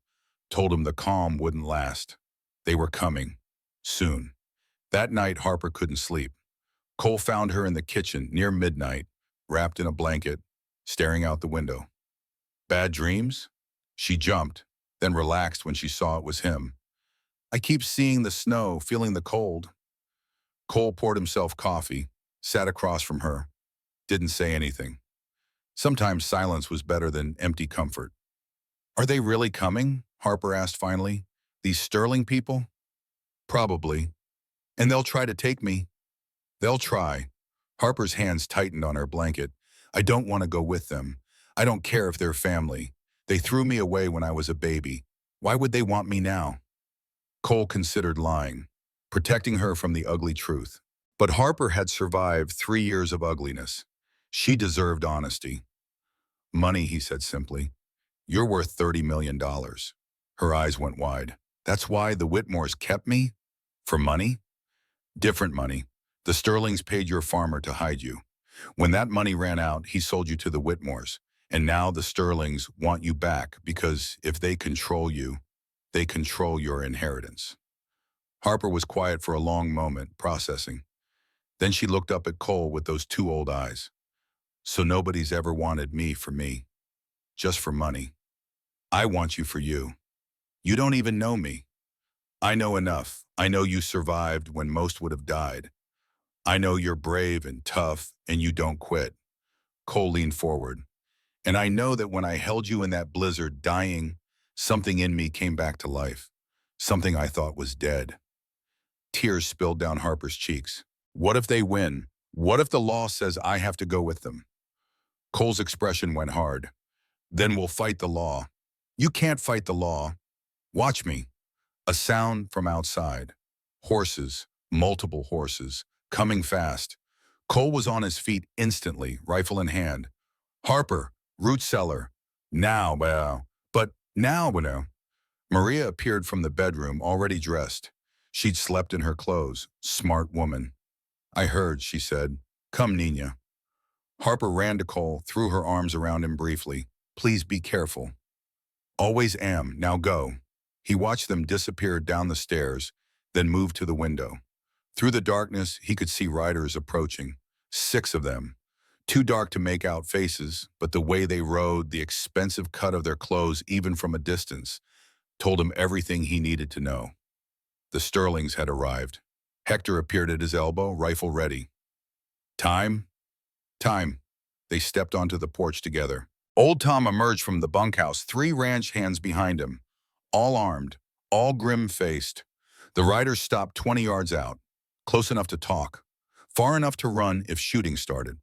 told him the calm wouldn't last. They were coming. Soon. That night, Harper couldn't sleep. Cole found her in the kitchen near midnight, wrapped in a blanket, staring out the window. Bad dreams? She jumped, then relaxed when she saw it was him. "I keep seeing the snow, feeling the cold." Cole poured himself coffee, sat across from her, didn't say anything. Sometimes silence was better than empty comfort. "Are they really coming?" Harper asked finally. "These Sterling people?" "Probably. And they'll try to take me." "They'll try." Harper's hands tightened on her blanket. "I don't want to go with them. I don't care if they're family. They threw me away when I was a baby. Why would they want me now?" Cole considered lying, protecting her from the ugly truth. But Harper had survived 3 years of ugliness. She deserved honesty. "Money," he said simply. "You're worth $30 million. Her eyes went wide. "That's why the Whitmores kept me? For money?" "Different money. The Sterlings paid your farmer to hide you. When that money ran out, he sold you to the Whitmores. And now the Sterlings want you back because if they control you, they control your inheritance." Harper was quiet for a long moment, processing. Then she looked up at Cole with those 2 old eyes. "So nobody's ever wanted me for me, just for money. I want you for you. You don't even know me. I know enough. I know you survived when most would have died. I know you're brave and tough and you don't quit." Cole leaned forward. "And I know that when I held you in that blizzard dying, something in me came back to life. Something I thought was dead." Tears spilled down Harper's cheeks. "What if they win? What if the law says I have to go with them?" Cole's expression went hard. "Then we'll fight the law." "You can't fight the law. Watch me." A sound from outside. Horses, multiple horses, coming fast. Cole was on his feet instantly, rifle in hand. "Harper, root cellar. Now, well, but now, bueno." Maria appeared from the bedroom, already dressed. She'd slept in her clothes. Smart woman. "I heard," she said. "Come, Nina." Harper ran to Cole, threw her arms around him briefly. "Please be careful." "Always am. Now go." He watched them disappear down the stairs, then moved to the window. Through the darkness, he could see riders approaching. 6 of them. Too dark to make out faces, but the way they rode, the expensive cut of their clothes even from a distance, told him everything he needed to know. The Sterlings had arrived. Hector appeared at his elbow, rifle ready. "Time? Time." They stepped onto the porch together. Old Tom emerged from the bunkhouse, 3 ranch hands behind him, all armed, all grim-faced. The riders stopped 20 yards out, close enough to talk, far enough to run if shooting started.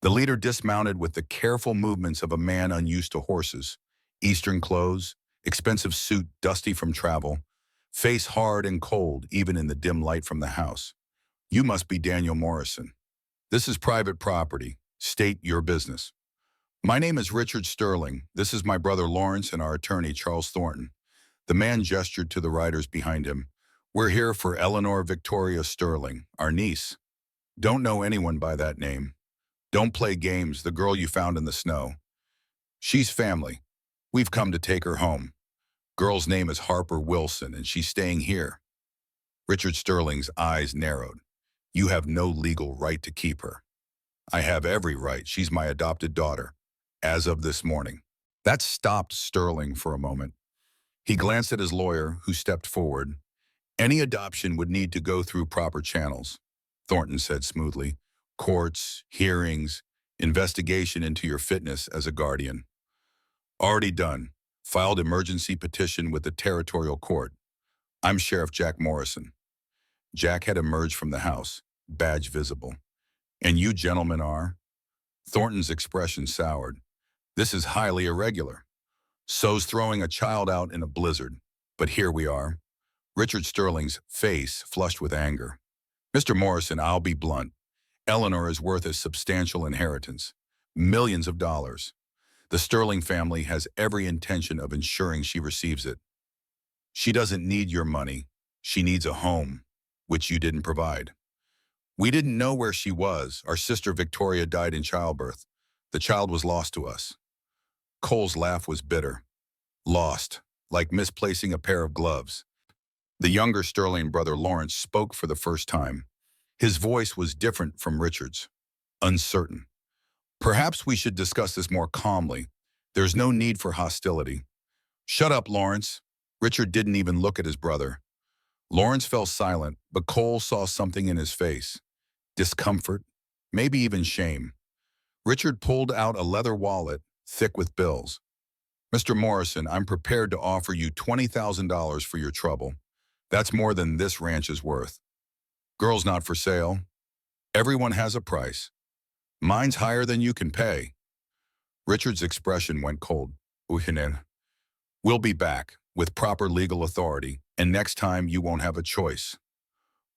The leader dismounted with the careful movements of a man unused to horses. Eastern clothes, expensive suit dusty from travel, face hard and cold even in the dim light from the house. You must be Daniel Morrison. This is private property. State your business. My name is Richard Sterling. This is my brother Lawrence and our attorney, Charles Thornton. The man gestured to the riders behind him. We're here for Eleanor Victoria Sterling, our niece. Don't know anyone by that name. Don't play games, the girl you found in the snow. She's family. We've come to take her home. Girl's name is Harper Wilson, and she's staying here. Richard Sterling's eyes narrowed. You have no legal right to keep her. I have every right. She's my adopted daughter, as of this morning. That stopped Sterling for a moment. He glanced at his lawyer, who stepped forward. Any adoption would need to go through proper channels, Thornton said smoothly. Courts, hearings, investigation into your fitness as a guardian. Already done. Filed emergency petition with the territorial court. I'm Sheriff Jack Morrison. Jack had emerged from the house, badge visible. And you gentlemen are? Thornton's expression soured. This is highly irregular. So's throwing a child out in a blizzard. But here we are. Richard Sterling's face flushed with anger. Mr. Morrison, I'll be blunt. Eleanor is worth a substantial inheritance. Millions of dollars. The Sterling family has every intention of ensuring she receives it. She doesn't need your money. She needs a home, which you didn't provide. We didn't know where she was. Our sister Victoria died in childbirth. The child was lost to us. Cole's laugh was bitter. Lost, like misplacing a pair of gloves. The younger Sterling brother Lawrence spoke for the first time. His voice was different from Richard's, uncertain. Perhaps we should discuss this more calmly. There's no need for hostility. Shut up, Lawrence. Richard didn't even look at his brother. Lawrence fell silent, but Cole saw something in his face. Discomfort, maybe even shame. Richard pulled out a leather wallet, thick with bills. Mr. Morrison, I'm prepared to offer you $20,000 for your trouble. That's more than this ranch is worth. Girl's not for sale. Everyone has a price. Mine's higher than you can pay. Richard's expression went cold. We'll be back with proper legal authority, and next time you won't have a choice.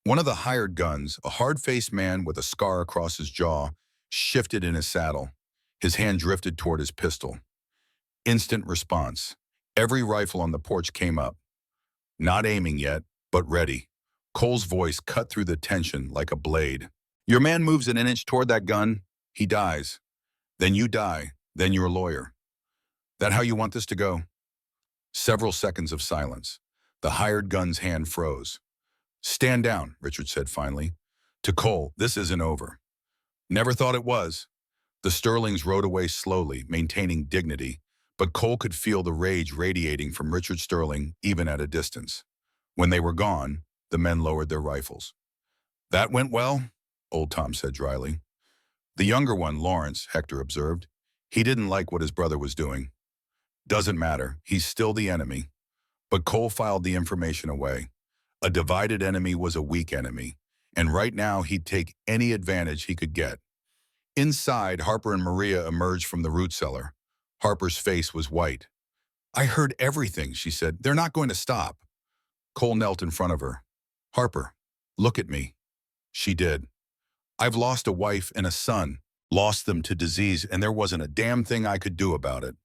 One of the hired guns, a hard-faced man with a scar across his jaw, shifted in his saddle. His hand drifted toward his pistol. Instant response. Every rifle on the porch came up. Not aiming yet, but ready. Cole's voice cut through the tension like a blade. Your man moves an inch toward that gun, he dies. Then you die, then your lawyer. That how you want this to go? Several seconds of silence. The hired gun's hand froze. Stand down, Richard said finally. To Cole, this isn't over. Never thought it was. The Sterlings rode away slowly, maintaining dignity, but Cole could feel the rage radiating from Richard Sterling even at a distance. When they were gone, the men lowered their rifles. That went well, Old Tom said dryly. The younger one, Lawrence, Hector observed. He didn't like what his brother was doing. Doesn't matter, he's still the enemy. But Cole filed the information away. A divided enemy was a weak enemy, and right now he'd take any advantage he could get. Inside, Harper and Maria emerged from the root cellar. Harper's face was white. I heard everything, she said. They're not going to stop. Cole knelt in front of her. Harper, look at me. She did. I've lost a wife and a son, lost them to disease, and there wasn't a damn thing I could do about it.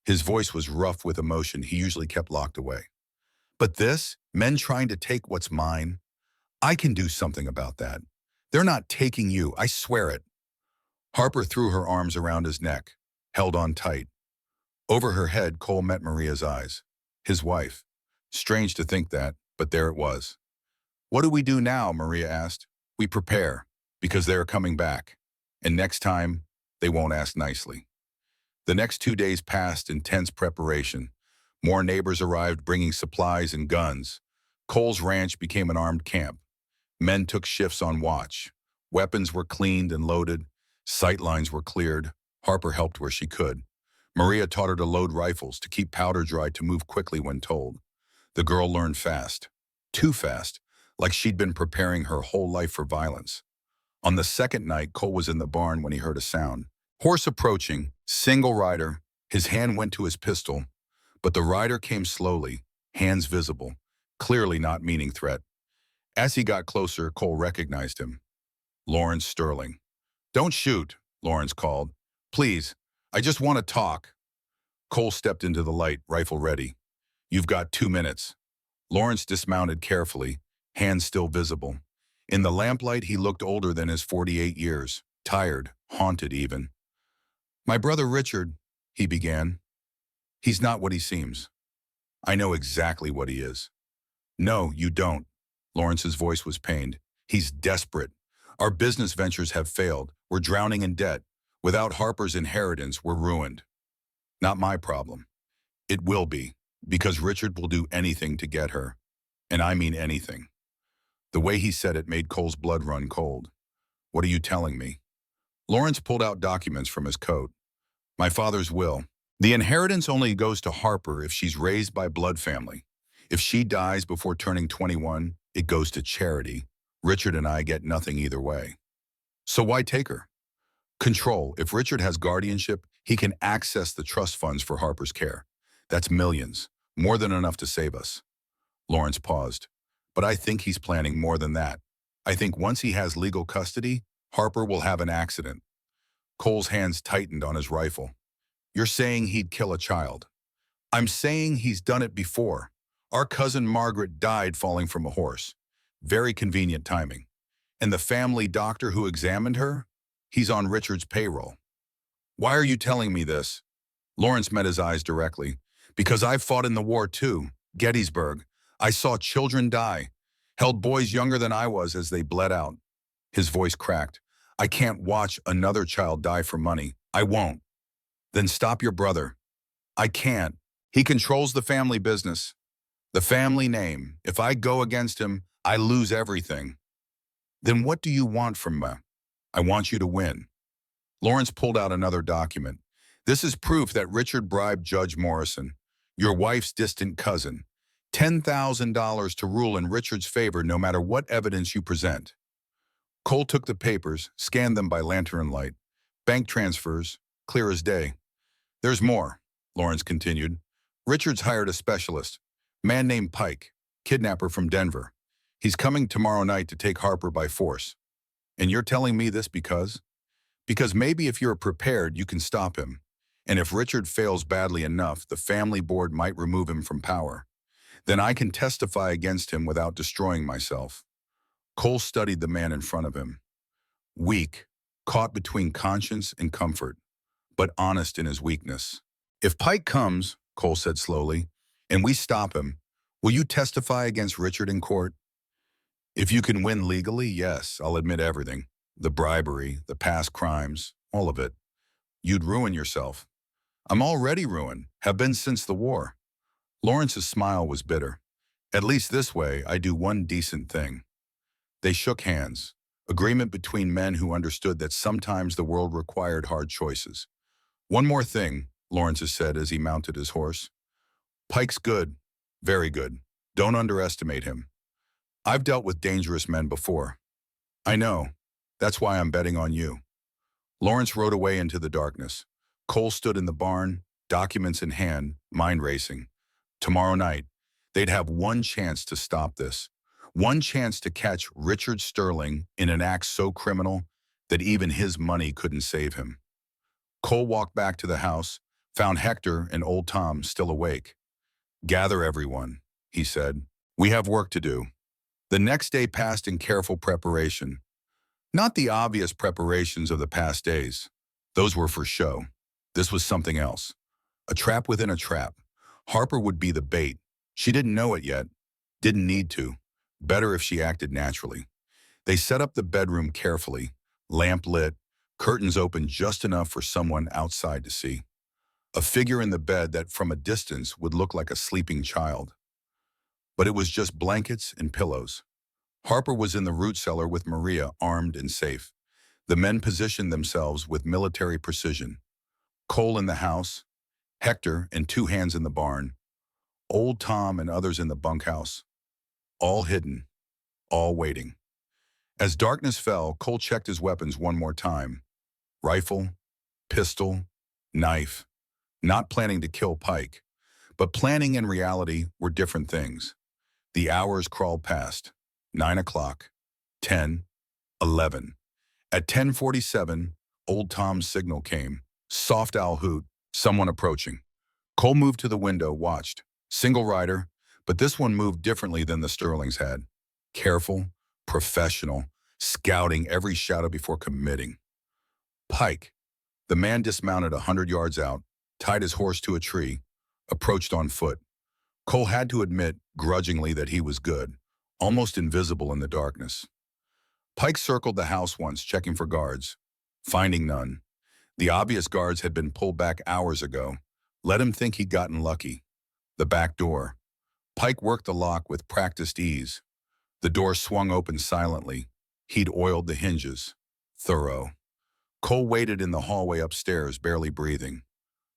His voice was rough with emotion he usually kept locked away. But this, men trying to take what's mine, I can do something about that. They're not taking you, I swear it. Harper threw her arms around his neck, held on tight. Over her head, Cole met Maria's eyes. His wife. Strange to think that, but there it was. What do we do now? Maria asked. We prepare, because they are coming back. And next time, they won't ask nicely. The next 2 days passed in tense preparation. More neighbors arrived bringing supplies and guns. Cole's ranch became an armed camp. Men took shifts on watch. Weapons were cleaned and loaded. Sight lines were cleared. Harper helped where she could. Maria taught her to load rifles, to keep powder dry, to move quickly when told. The girl learned fast. Too fast, like she'd been preparing her whole life for violence. On the second night, Cole was in the barn when he heard a sound. Horse approaching, single rider. His hand went to his pistol, but the rider came slowly, hands visible, clearly not meaning threat. As he got closer, Cole recognized him. Lawrence Sterling. "Don't shoot," Lawrence called. "Please, I just want to talk." Cole stepped into the light, rifle ready. "You've got 2 minutes." Lawrence dismounted carefully, hands still visible. In the lamplight, he looked older than his 48 years, tired, haunted even. "My brother Richard," he began. "He's not what he seems." "I know exactly what he is." "No, you don't." Lawrence's voice was pained. "He's desperate. Our business ventures have failed. We're drowning in debt. Without Harper's inheritance, we're ruined." "Not my problem." "It will be, because Richard will do anything to get her. And I mean anything." The way he said it made Cole's blood run cold. "What are you telling me?" Lawrence pulled out documents from his coat. "My father's will. The inheritance only goes to Harper if she's raised by blood family. If she dies before turning 21, it goes to charity. Richard and I get nothing either way." "So why take her?" "Control. If Richard has guardianship, he can access the trust funds for Harper's care. That's millions, more than enough to save us." Lawrence paused. "But I think he's planning more than that. I think once he has legal custody, Harper will have an accident." Cole's hands tightened on his rifle. "You're saying he'd kill a child?" "I'm saying he's done it before. Our cousin Margaret died falling from a horse. Very convenient timing. And the family doctor who examined her? He's on Richard's payroll." "Why are you telling me this?" Lawrence met his eyes directly. "Because I've fought in the war too. Gettysburg. I saw children die. Held boys younger than I was as they bled out." His voice cracked. "I can't watch another child die for money. I won't." "Then stop your brother." "I can't. He controls the family business. The family name. If I go against him, I lose everything." "Then what do you want from me?" "I want you to win." Lawrence pulled out another document. "This is proof that Richard bribed Judge Morrison, your wife's distant cousin. $10,000 to rule in Richard's favor no matter what evidence you present." Cole took the papers, scanned them by lantern light. Bank transfers, clear as day. "There's more," Lawrence continued. "Richard's hired a specialist, man named Pike, kidnapper from Denver. He's coming tomorrow night to take Harper by force. And you're telling me this because? Because maybe if you're prepared, you can stop him. And if Richard fails badly enough, the family board might remove him from power. Then I can testify against him without destroying myself." Cole studied the man in front of him. Weak, caught between conscience and comfort, but honest in his weakness. "If Pike comes," Cole said slowly, "and we stop him, will you testify against Richard in court?" "If you can win legally, yes, I'll admit everything. The bribery, the past crimes, all of it. You'd ruin yourself." "I'm already ruined, have been since the war." Lawrence's smile was bitter. "At least this way, I do one decent thing." They shook hands, agreement between men who understood that sometimes the world required hard choices. "One more thing," Lawrence said as he mounted his horse. "Pike's good, very good. Don't underestimate him. I've dealt with dangerous men before." "I know. That's why I'm betting on you." Lawrence rode away into the darkness. Cole stood in the barn, documents in hand, mind racing. Tomorrow night, they'd have one chance to stop this. One chance to catch Richard Sterling in an act so criminal that even his money couldn't save him. Cole walked back to the house, found Hector and old Tom still awake. "Gather everyone," he said. "We have work to do." The next day passed in careful preparation. Not the obvious preparations of the past days. Those were for show. This was something else. A trap within a trap. Harper would be the bait. She didn't know it yet. Didn't need to. Better if she acted naturally. They set up the bedroom carefully. Lamp lit, curtains open just enough for someone outside to see. A figure in the bed that from a distance would look like a sleeping child. But it was just blankets and pillows. Harper was in the root cellar with Maria, armed and safe. The men positioned themselves with military precision. Cole in the house, Hector and two hands in the barn, old Tom and others in the bunkhouse. All hidden, all waiting. As darkness fell, Cole checked his weapons one more time. Rifle, pistol, knife. Not planning to kill Pike. But planning and reality were different things. The hours crawled past. 9 o'clock, 10, 11. At 10:47, old Tom's signal came. Soft owl hoot, someone approaching. Cole moved to the window, watched. Single rider, but this one moved differently than the Sterlings had. Careful, professional, scouting every shadow before committing. Pike. The man dismounted 100 yards out, tied his horse to a tree, approached on foot. Cole had to admit, grudgingly, that he was good, almost invisible in the darkness. Pike circled the house once, checking for guards. Finding none. The obvious guards had been pulled back hours ago. Let him think he'd gotten lucky. The back door. Pike worked the lock with practiced ease. The door swung open silently. He'd oiled the hinges. Thorough. Cole waited in the hallway upstairs, barely breathing.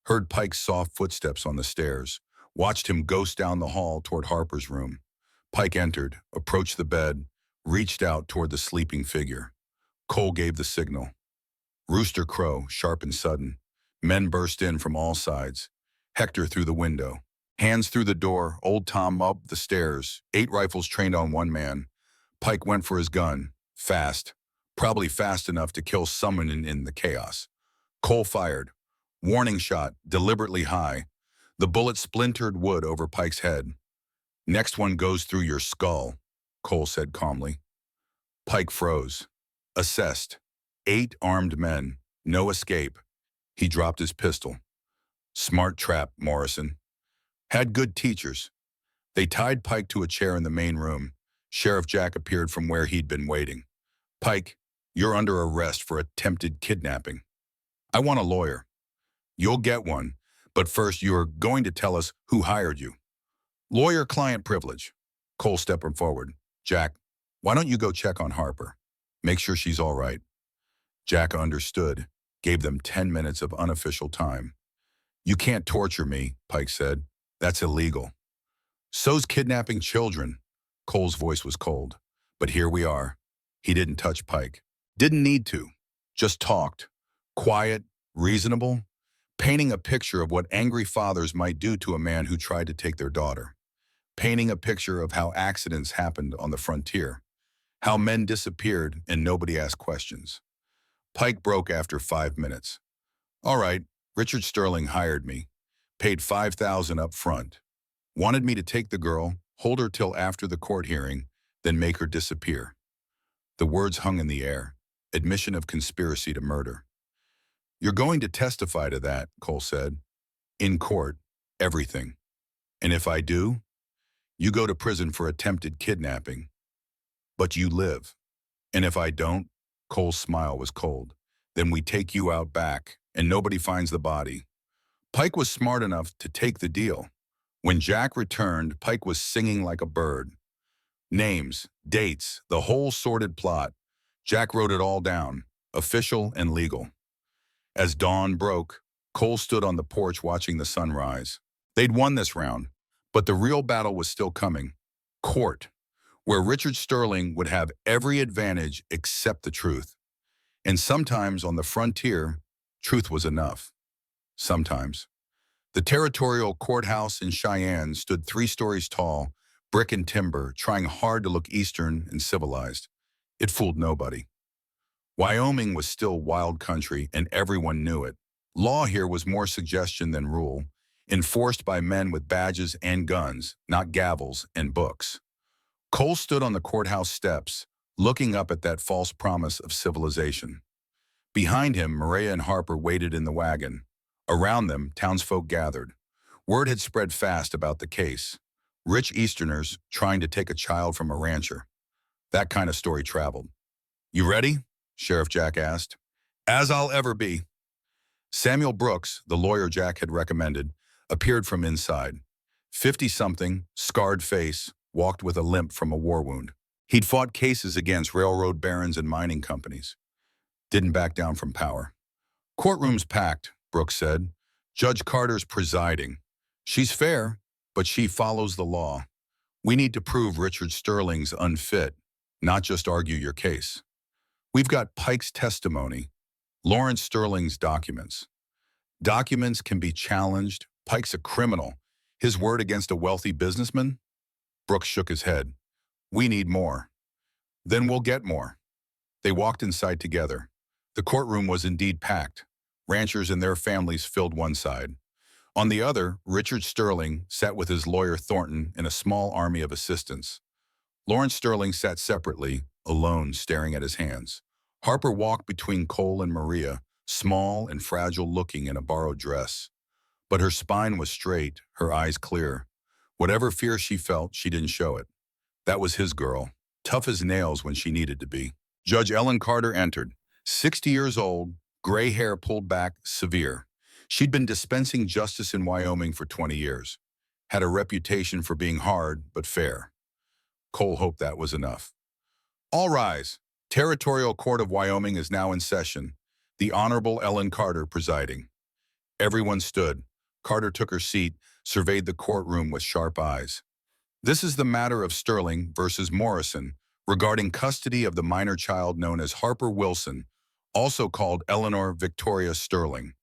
Heard Pike's soft footsteps on the stairs. Watched him ghost down the hall toward Harper's room. Pike entered, approached the bed, reached out toward the sleeping figure. Cole gave the signal. Rooster crow, sharp and sudden. Men burst in from all sides. Hector through the window. Hands through the door, old Tom up the stairs, 8 rifles trained on one man. Pike went for his gun, fast. Probably fast enough to kill someone in the chaos. Cole fired. Warning shot, deliberately high. The bullet splintered wood over Pike's head. Next one goes through your skull, Cole said calmly. Pike froze. Assessed. 8 armed men. No escape. He dropped his pistol. Smart trap, Morrison. Had good teachers. They tied Pike to a chair in the main room. Sheriff Jack appeared from where he'd been waiting. Pike, you're under arrest for attempted kidnapping. I want a lawyer. You'll get one, but first you're going to tell us who hired you. Lawyer-client privilege. Cole stepped forward. Jack, why don't you go check on Harper? Make sure she's all right. Jack understood, gave them 10 minutes of unofficial time. You can't torture me, Pike said. That's illegal. So's kidnapping children. Cole's voice was cold. But here we are. He didn't touch Pike. Didn't need to. Just talked. Quiet, reasonable, painting a picture of what angry fathers might do to a man who tried to take their daughter. Painting a picture of how accidents happened on the frontier. How men disappeared and nobody asked questions. Pike broke after 5 minutes. All right, Richard Sterling hired me. Paid $5,000 up front. Wanted me to take the girl, hold her till after the court hearing, then make her disappear. The words hung in the air. Admission of conspiracy to murder. You're going to testify to that, Cole said. In court, everything. And if I do, you go to prison for attempted kidnapping. But you live. And if I don't, Cole's smile was cold, then we take you out back and nobody finds the body. Pike was smart enough to take the deal. When Jack returned, Pike was singing like a bird. Names, dates, the whole sordid plot. Jack wrote it all down, official and legal. As dawn broke, Cole stood on the porch watching the sun rise. They'd won this round, but the real battle was still coming. Court, where Richard Sterling would have every advantage except the truth. And sometimes on the frontier, truth was enough. Sometimes. The territorial courthouse in Cheyenne stood 3 stories tall, brick and timber, trying hard to look Eastern and civilized. It fooled nobody. Wyoming was still wild country, and everyone knew it. Law here was more suggestion than rule, enforced by men with badges and guns, not gavels and books. Cole stood on the courthouse steps, looking up at that false promise of civilization. Behind him, Maria and Harper waited in the wagon. Around them, townsfolk gathered. Word had spread fast about the case. Rich Easterners trying to take a child from a rancher. That kind of story traveled. You ready? Sheriff Jack asked. As I'll ever be. Samuel Brooks, the lawyer Jack had recommended, appeared from inside. 50-something, scarred face, walked with a limp from a war wound. He'd fought cases against railroad barons and mining companies. Didn't back down from power. Courtroom's packed, Brooks said. Judge Carter's presiding. She's fair, but she follows the law. We need to prove Richard Sterling's unfit. not just argue your case. We've got Pike's testimony, Lawrence Sterling's documents. Documents can be challenged. Pike's a criminal. His word against a wealthy businessman? Brooks shook his head. We need more. Then we'll get more. They walked inside together. The courtroom was indeed packed. Ranchers and their families filled one side. On the other, Richard Sterling sat with his lawyer Thornton in a small army of assistants. Lawrence Sterling sat separately, alone, staring at his hands. Harper walked between Cole and Maria, small and fragile-looking in a borrowed dress. But her spine was straight, her eyes clear. Whatever fear she felt, she didn't show it. That was his girl, tough as nails when she needed to be. Judge Ellen Carter entered, 60 years old, gray hair pulled back, severe. She'd been dispensing justice in Wyoming for 20 years. Had a reputation for being hard, but fair. Cole hoped that was enough. All rise. Territorial Court of Wyoming is now in session. The Honorable Ellen Carter presiding. Everyone stood. Carter took her seat, surveyed the courtroom with sharp eyes. This is the matter of Sterling versus Morrison regarding custody of the minor child known as Harper Wilson, also called Eleanor Victoria Sterling.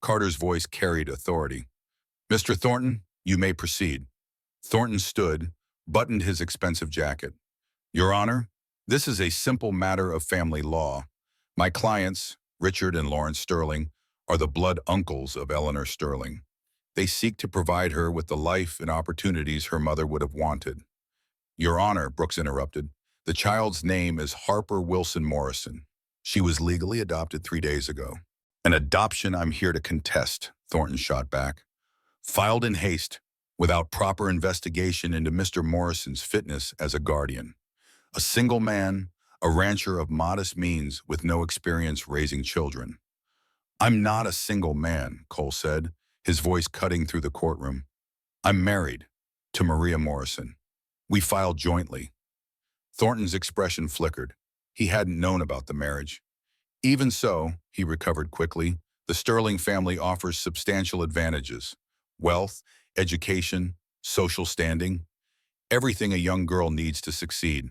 Carter's voice carried authority. Mr. Thornton, you may proceed. Thornton stood, buttoned his expensive jacket. Your Honor, this is a simple matter of family law. My clients, Richard and Lawrence Sterling, are the blood uncles of Eleanor Sterling. They seek to provide her with the life and opportunities her mother would have wanted. Your Honor, Brooks interrupted, the child's name is Harper Wilson Morrison. She was legally adopted 3 days ago. An adoption I'm here to contest, Thornton shot back. Filed in haste, without proper investigation into Mr. Morrison's fitness as a guardian. A single man, a rancher of modest means with no experience raising children. I'm not a single man, Cole said, his voice cutting through the courtroom. I'm married to Maria Morrison. We filed jointly. Thornton's expression flickered. He hadn't known about the marriage. Even so, he recovered quickly, the Sterling family offers substantial advantages. Wealth, education, social standing, everything a young girl needs to succeed.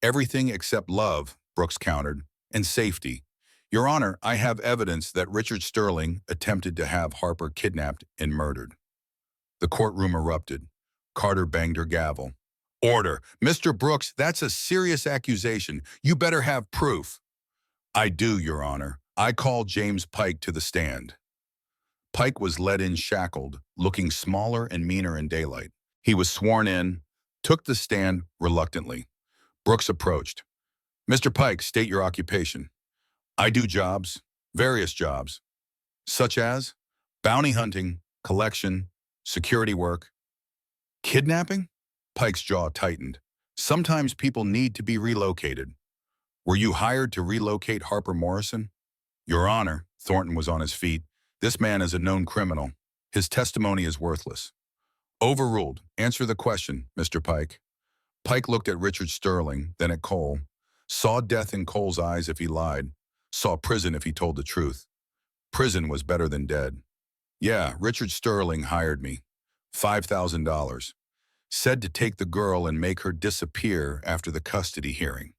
Everything except love, Brooks countered, and safety. Your Honor, I have evidence that Richard Sterling attempted to have Harper kidnapped and murdered. The courtroom erupted. Carter banged her gavel. Order. Mr. Brooks, that's a serious accusation. You better have proof. I do, Your Honor. I call James Pike to the stand. Pike was led in shackled, looking smaller and meaner in daylight. He was sworn in, took the stand reluctantly. Brooks approached. Mr. Pike, state your occupation. I do jobs, various jobs, such as bounty hunting, collection, security work. Kidnapping? Pike's jaw tightened. Sometimes people need to be relocated. Were you hired to relocate Harper Morrison? Your Honor, Thornton was on his feet. This man is a known criminal. His testimony is worthless. Overruled. Answer the question, Mr. Pike. Pike looked at Richard Sterling, then at Cole. Saw death in Cole's eyes if he lied. Saw prison if he told the truth. Prison was better than dead. Yeah, Richard Sterling hired me. $5,000. Said to take the girl and make her disappear after the custody hearing.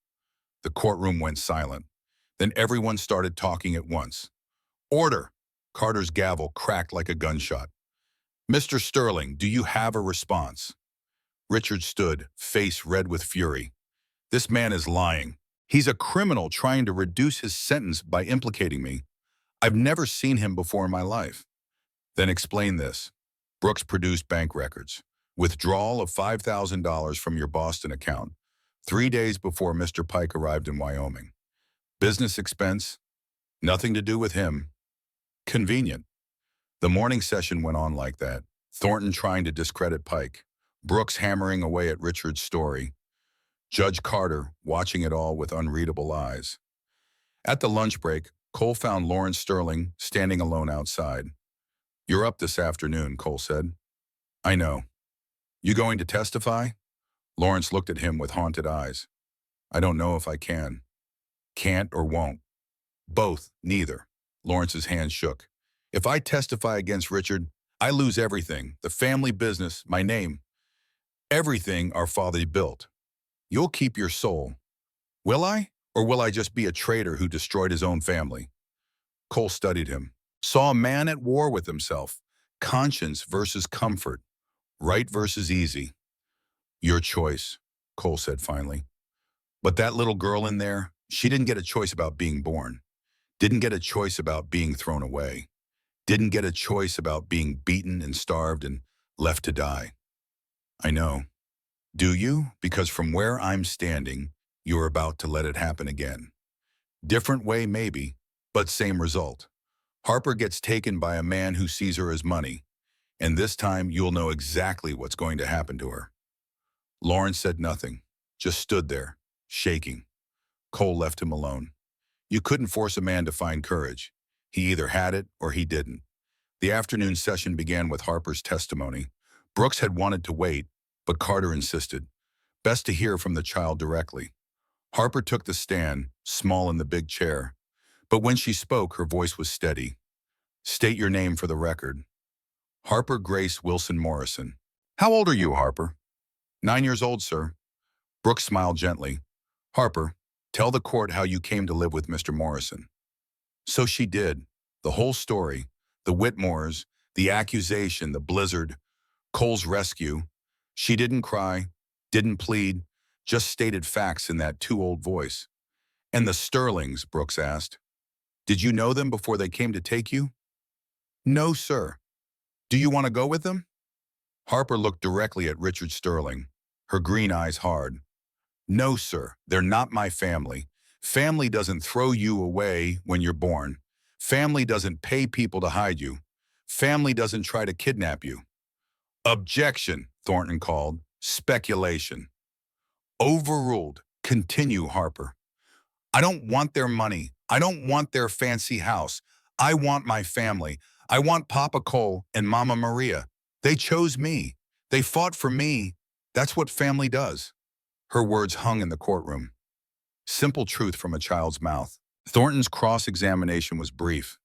The courtroom went silent. Then everyone started talking at once. Order! Carter's gavel cracked like a gunshot. Mr. Sterling, do you have a response? Richard stood, face red with fury. This man is lying. He's a criminal trying to reduce his sentence by implicating me. I've never seen him before in my life. Then explain this. Brooks produced bank records. Withdrawal of $5,000 from your Boston account, 3 days before Mr. Pike arrived in Wyoming. Business expense, nothing to do with him. Convenient. The morning session went on like that. Thornton trying to discredit Pike. Brooks hammering away at Richard's story. Judge Carter watching it all with unreadable eyes. At the lunch break, Cole found Lawrence Sterling standing alone outside. You're up this afternoon, Cole said. I know. You going to testify? Lawrence looked at him with haunted eyes. I don't know if I can. Can't or won't. Both, neither. Lawrence's hand shook. If I testify against Richard, I lose everything, the family business, my name. Everything our father built. You'll keep your soul. Will I? Or will I just be a traitor who destroyed his own family? Cole studied him, saw a man at war with himself, conscience versus comfort, right versus easy. Your choice, Cole said finally. But that little girl in there, she didn't get a choice about being born, didn't get a choice about being thrown away, didn't get a choice about being beaten and starved and left to die. I know. Do you? Because from where I'm standing, you're about to let it happen again. Different way maybe, but same result. Harper gets taken by a man who sees her as money, and this time you'll know exactly what's going to happen to her. Lawrence said nothing, just stood there, shaking. Cole left him alone. You couldn't force a man to find courage. He either had it or he didn't. The afternoon session began with Harper's testimony. Brooks had wanted to wait, but Carter insisted. Best to hear from the child directly. Harper took the stand, small in the big chair. But when she spoke, her voice was steady. State your name for the record. Harper Grace Wilson Morrison. How old are you, Harper? 9 years old, sir. Brooks smiled gently. Harper, tell the court how you came to live with Mr. Morrison. So she did. The whole story. The Whitmores, the accusation, the blizzard, Cole's rescue. She didn't cry, didn't plead, just stated facts in that too-old voice. And the Sterlings, Brooks asked. Did you know them before they came to take you? No, sir. Do you want to go with them? Harper looked directly at Richard Sterling, her green eyes hard. No, sir, they're not my family. Family doesn't throw you away when you're born. Family doesn't pay people to hide you. Family doesn't try to kidnap you. Objection, Thornton called. Speculation. Overruled. Continue, Harper. I don't want their money. I don't want their fancy house. I want my family. I want Papa Cole and Mama Maria. They chose me. They fought for me. That's what family does. Her words hung in the courtroom. Simple truth from a child's mouth. Thornton's cross-examination was brief.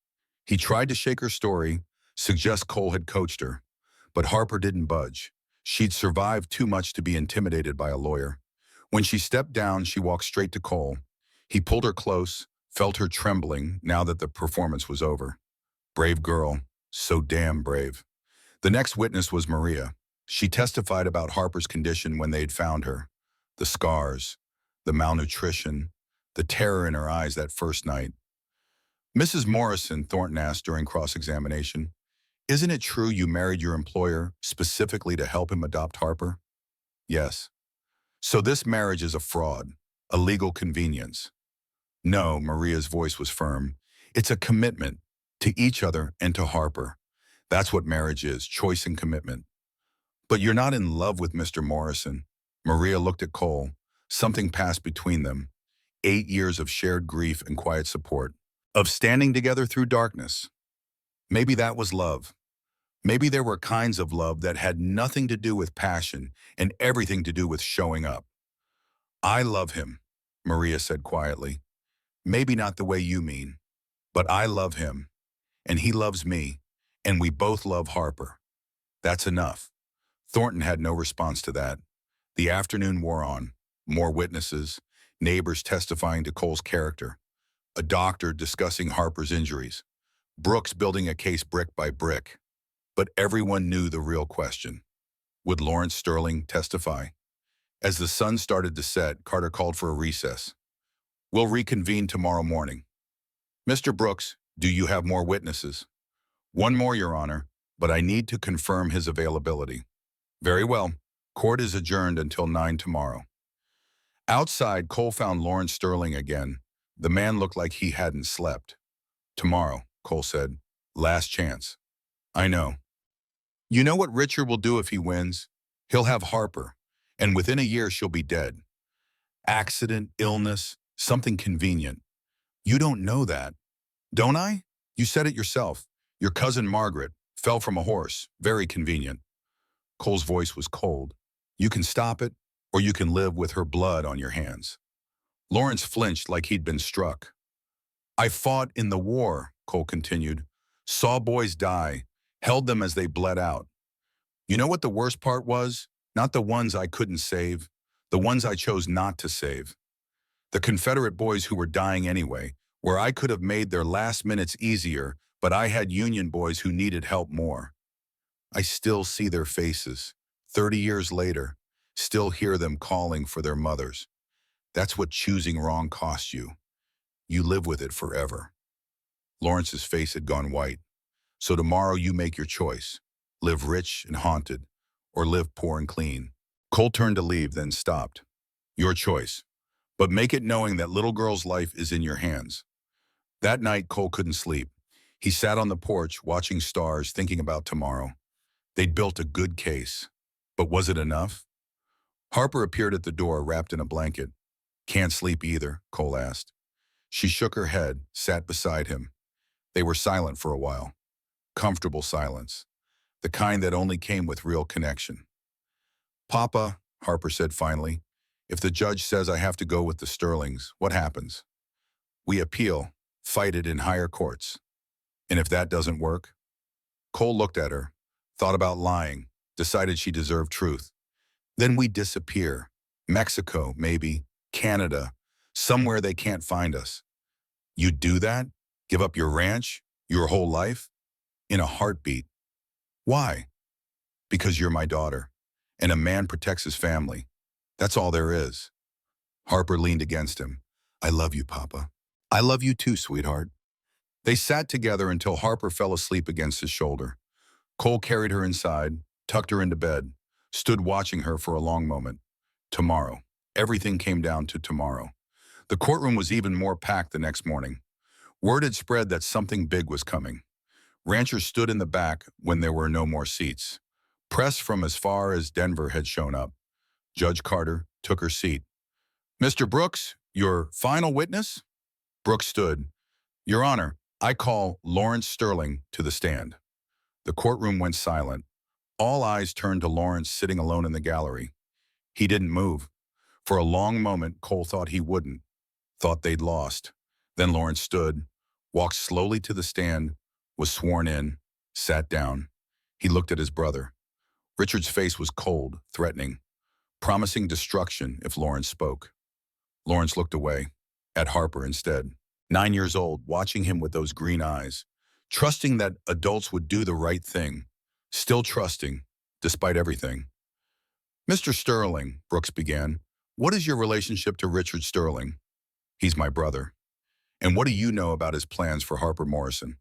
He tried to shake her story, suggest Cole had coached her. But Harper didn't budge. She'd survived too much to be intimidated by a lawyer. When she stepped down, she walked straight to Cole. He pulled her close, felt her trembling now that the performance was over. Brave girl, so damn brave. The next witness was Maria. She testified about Harper's condition when they'd found her. The scars, the malnutrition, the terror in her eyes that first night. Mrs. Morrison, Thornton asked during cross-examination, isn't it true you married your employer specifically to help him adopt Harper? Yes. So this marriage is a fraud, a legal convenience. No, Maria's voice was firm. It's a commitment to each other and to Harper. That's what marriage is, choice and commitment. But you're not in love with Mr. Morrison. Maria looked at Cole. Something passed between them. 8 years of shared grief and quiet support. Of standing together through darkness. Maybe that was love. Maybe there were kinds of love that had nothing to do with passion and everything to do with showing up. I love him, Maria said quietly. Maybe not the way you mean, but I love him, and he loves me, and we both love Harper. That's enough. Thornton had no response to that. The afternoon wore on. More witnesses, neighbors testifying to Cole's character, a doctor discussing Harper's injuries, Brooks building a case brick by brick. But everyone knew the real question. Would Lawrence Sterling testify? As the sun started to set, Carter called for a recess. We'll reconvene tomorrow morning. Mr. Brooks, do you have more witnesses? One more, Your Honor, but I need to confirm his availability. Very well. Court is adjourned until 9 tomorrow. Outside, Cole found Lawrence Sterling again. The man looked like he hadn't slept. Tomorrow, Cole said. Last chance. I know. You know what Richard will do if he wins? He'll have Harper, and within a year she'll be dead. Accident, illness, something convenient. You don't know that. Don't I? You said it yourself. Your cousin Margaret fell from a horse. Very convenient. Cole's voice was cold. You can stop it, or you can live with her blood on your hands. Lawrence flinched like he'd been struck. I fought in the war, Cole continued. Saw boys die, held them as they bled out. You know what the worst part was? Not the ones I couldn't save, the ones I chose not to save. The Confederate boys who were dying anyway, where I could have made their last minutes easier, but I had Union boys who needed help more. I still see their faces. 30 years later, still hear them calling for their mothers. That's what choosing wrong costs you. You live with it forever. Lawrence's face had gone white. So tomorrow you make your choice. Live rich and haunted, or live poor and clean. Cole turned to leave, then stopped. Your choice. But make it knowing that little girl's life is in your hands. That night, Cole couldn't sleep. He sat on the porch, watching stars, thinking about tomorrow. They'd built a good case. But was it enough? Harper appeared at the door, wrapped in a blanket. Can't sleep either, Cole asked. She shook her head, sat beside him. They were silent for a while. Comfortable silence. The kind that only came with real connection. Papa, Harper said finally, if the judge says I have to go with the Sterlings, what happens? We appeal, fight it in higher courts. And if that doesn't work? Cole looked at her, thought about lying, decided she deserved truth. Then we disappear. Mexico, maybe. Canada. Somewhere they can't find us. You'd do that? Give up your ranch? Your whole life? In a heartbeat. Why? Because you're my daughter. And a man protects his family. That's all there is. Harper leaned against him. I love you, Papa. I love you too, sweetheart. They sat together until Harper fell asleep against his shoulder. Cole carried her inside, tucked her into bed, stood watching her for a long moment. Tomorrow. Everything came down to tomorrow. The courtroom was even more packed the next morning. Word had spread that something big was coming. Ranchers stood in the back when there were no more seats. Press from as far as Denver had shown up. Judge Carter took her seat. Mr. Brooks, your final witness? Brooks stood. Your Honor, I call Lawrence Sterling to the stand. The courtroom went silent. All eyes turned to Lawrence sitting alone in the gallery. He didn't move. For a long moment, Cole thought he wouldn't. Thought they'd lost. Then Lawrence stood, walked slowly to the stand, was sworn in, sat down. He looked at his brother. Richard's face was cold, threatening, promising destruction if Lawrence spoke. Lawrence looked away, at Harper instead. 9 years old, watching him with those green eyes, trusting that adults would do the right thing, still trusting, despite everything. Mr. Sterling, Brooks began, what is your relationship to Richard Sterling? He's my brother. And what do you know about his plans for Harper Morrison?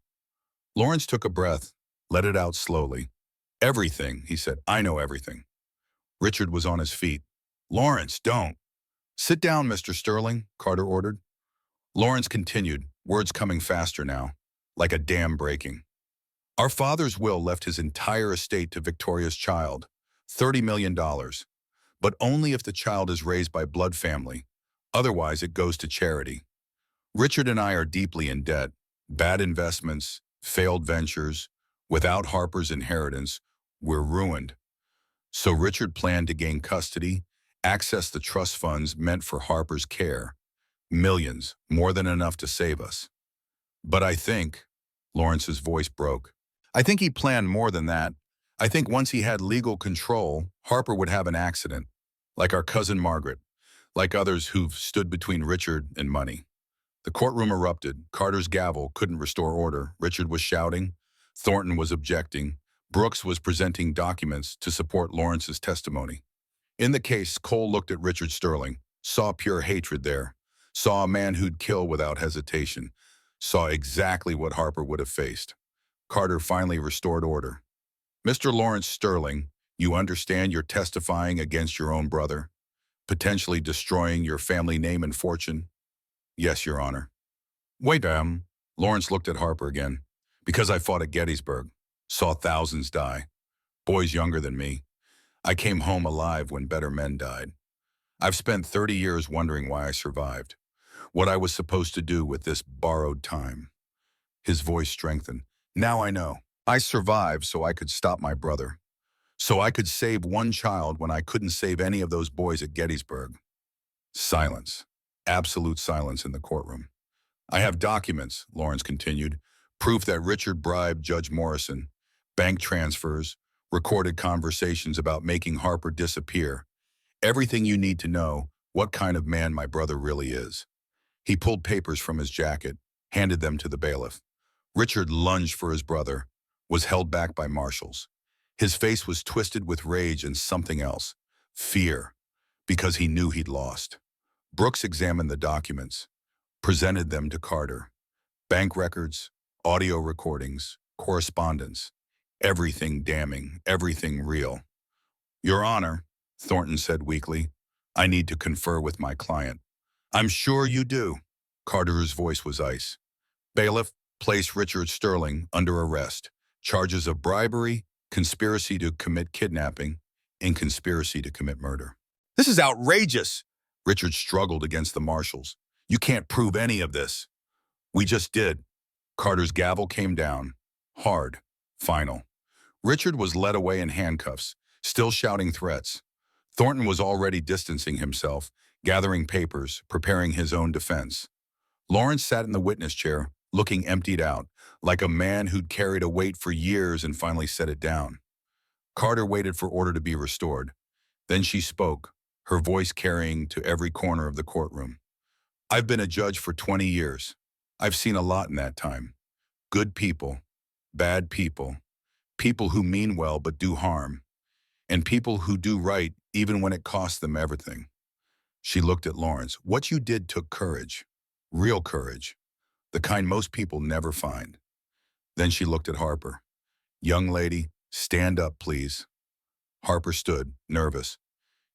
Lawrence took a breath, let it out slowly. Everything, he said. I know everything. Richard was on his feet. Lawrence, don't. Sit down, Mr. Sterling, Carter ordered. Lawrence continued, words coming faster now, like a dam breaking. Our father's will left his entire estate to Victoria's child, $30 million, but only if the child is raised by blood family. Otherwise, it goes to charity. Richard and I are deeply in debt, bad investments, failed ventures. Without Harper's inheritance, we're ruined. So Richard planned to gain custody, access the trust funds meant for Harper's care. Millions, more than enough to save us. But I think, Lawrence's voice broke, I think he planned more than that. I think once he had legal control, Harper would have an accident, like our cousin Margaret, like others who've stood between Richard and money. The courtroom erupted. Carter's gavel couldn't restore order. Richard was shouting. Thornton was objecting. Brooks was presenting documents to support Lawrence's testimony. In the case, Cole looked at Richard Sterling, saw pure hatred there, saw a man who'd kill without hesitation, saw exactly what Harper would have faced. Carter finally restored order. Mr. Lawrence Sterling, you understand you're testifying against your own brother, potentially destroying your family name and fortune? Yes, Your Honor. Wait, Lawrence looked at Harper again. Because I fought at Gettysburg, saw thousands die, boys younger than me. I came home alive when better men died. I've spent 30 years wondering why I survived, what I was supposed to do with this borrowed time. His voice strengthened. Now I know. I survived so I could stop my brother, so I could save one child when I couldn't save any of those boys at Gettysburg. Silence. Absolute silence in the courtroom. I have documents, Lawrence continued, proof that Richard bribed Judge Morrison, bank transfers, recorded conversations about making Harper disappear. Everything you need to know, what kind of man my brother really is. He pulled papers from his jacket, handed them to the bailiff. Richard lunged for his brother, was held back by marshals. His face was twisted with rage and something else, fear, because he knew he'd lost. Brooks examined the documents, presented them to Carter. Bank records, audio recordings, correspondence, everything damning, everything real. Your Honor, Thornton said weakly, I need to confer with my client. I'm sure you do. Carter's voice was ice. Bailiff, place Richard Sterling under arrest. Charges of bribery, conspiracy to commit kidnapping, and conspiracy to commit murder. This is outrageous. Richard struggled against the marshals. You can't prove any of this. We just did. Carter's gavel came down. Hard. Final. Richard was led away in handcuffs, still shouting threats. Thornton was already distancing himself, gathering papers, preparing his own defense. Lawrence sat in the witness chair, looking emptied out, like a man who'd carried a weight for years and finally set it down. Carter waited for order to be restored. Then she spoke, her voice carrying to every corner of the courtroom. I've been a judge for 20 years. I've seen a lot in that time. Good people, bad people, people who mean well but do harm, and people who do right even when it costs them everything. She looked at Lawrence. What you did took courage, real courage, the kind most people never find. Then she looked at Harper. Young lady, stand up, please. Harper stood, nervous.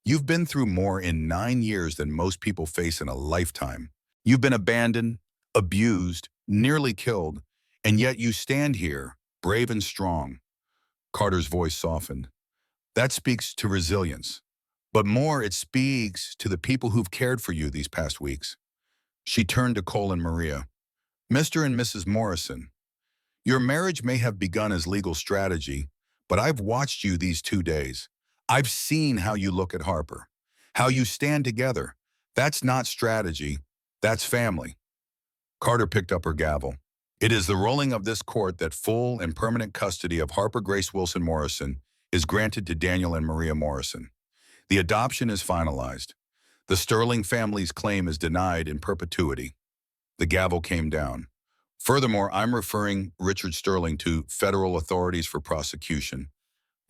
You've been through more in 9 years than most people face in a lifetime. You've been abandoned, abused, nearly killed, and yet you stand here, brave and strong. Carter's voice softened. That speaks to resilience. But more, it speaks to the people who've cared for you these past weeks. She turned to Cole and Maria. Mr. and Mrs. Morrison, your marriage may have begun as legal strategy, but I've watched you these 2 days. I've seen how you look at Harper, how you stand together. That's not strategy, that's family. Carter picked up her gavel. It is the ruling of this court that full and permanent custody of Harper Grace Wilson Morrison is granted to Daniel and Maria Morrison. The adoption is finalized. The Sterling family's claim is denied in perpetuity. The gavel came down. Furthermore, I'm referring Richard Sterling to federal authorities for prosecution.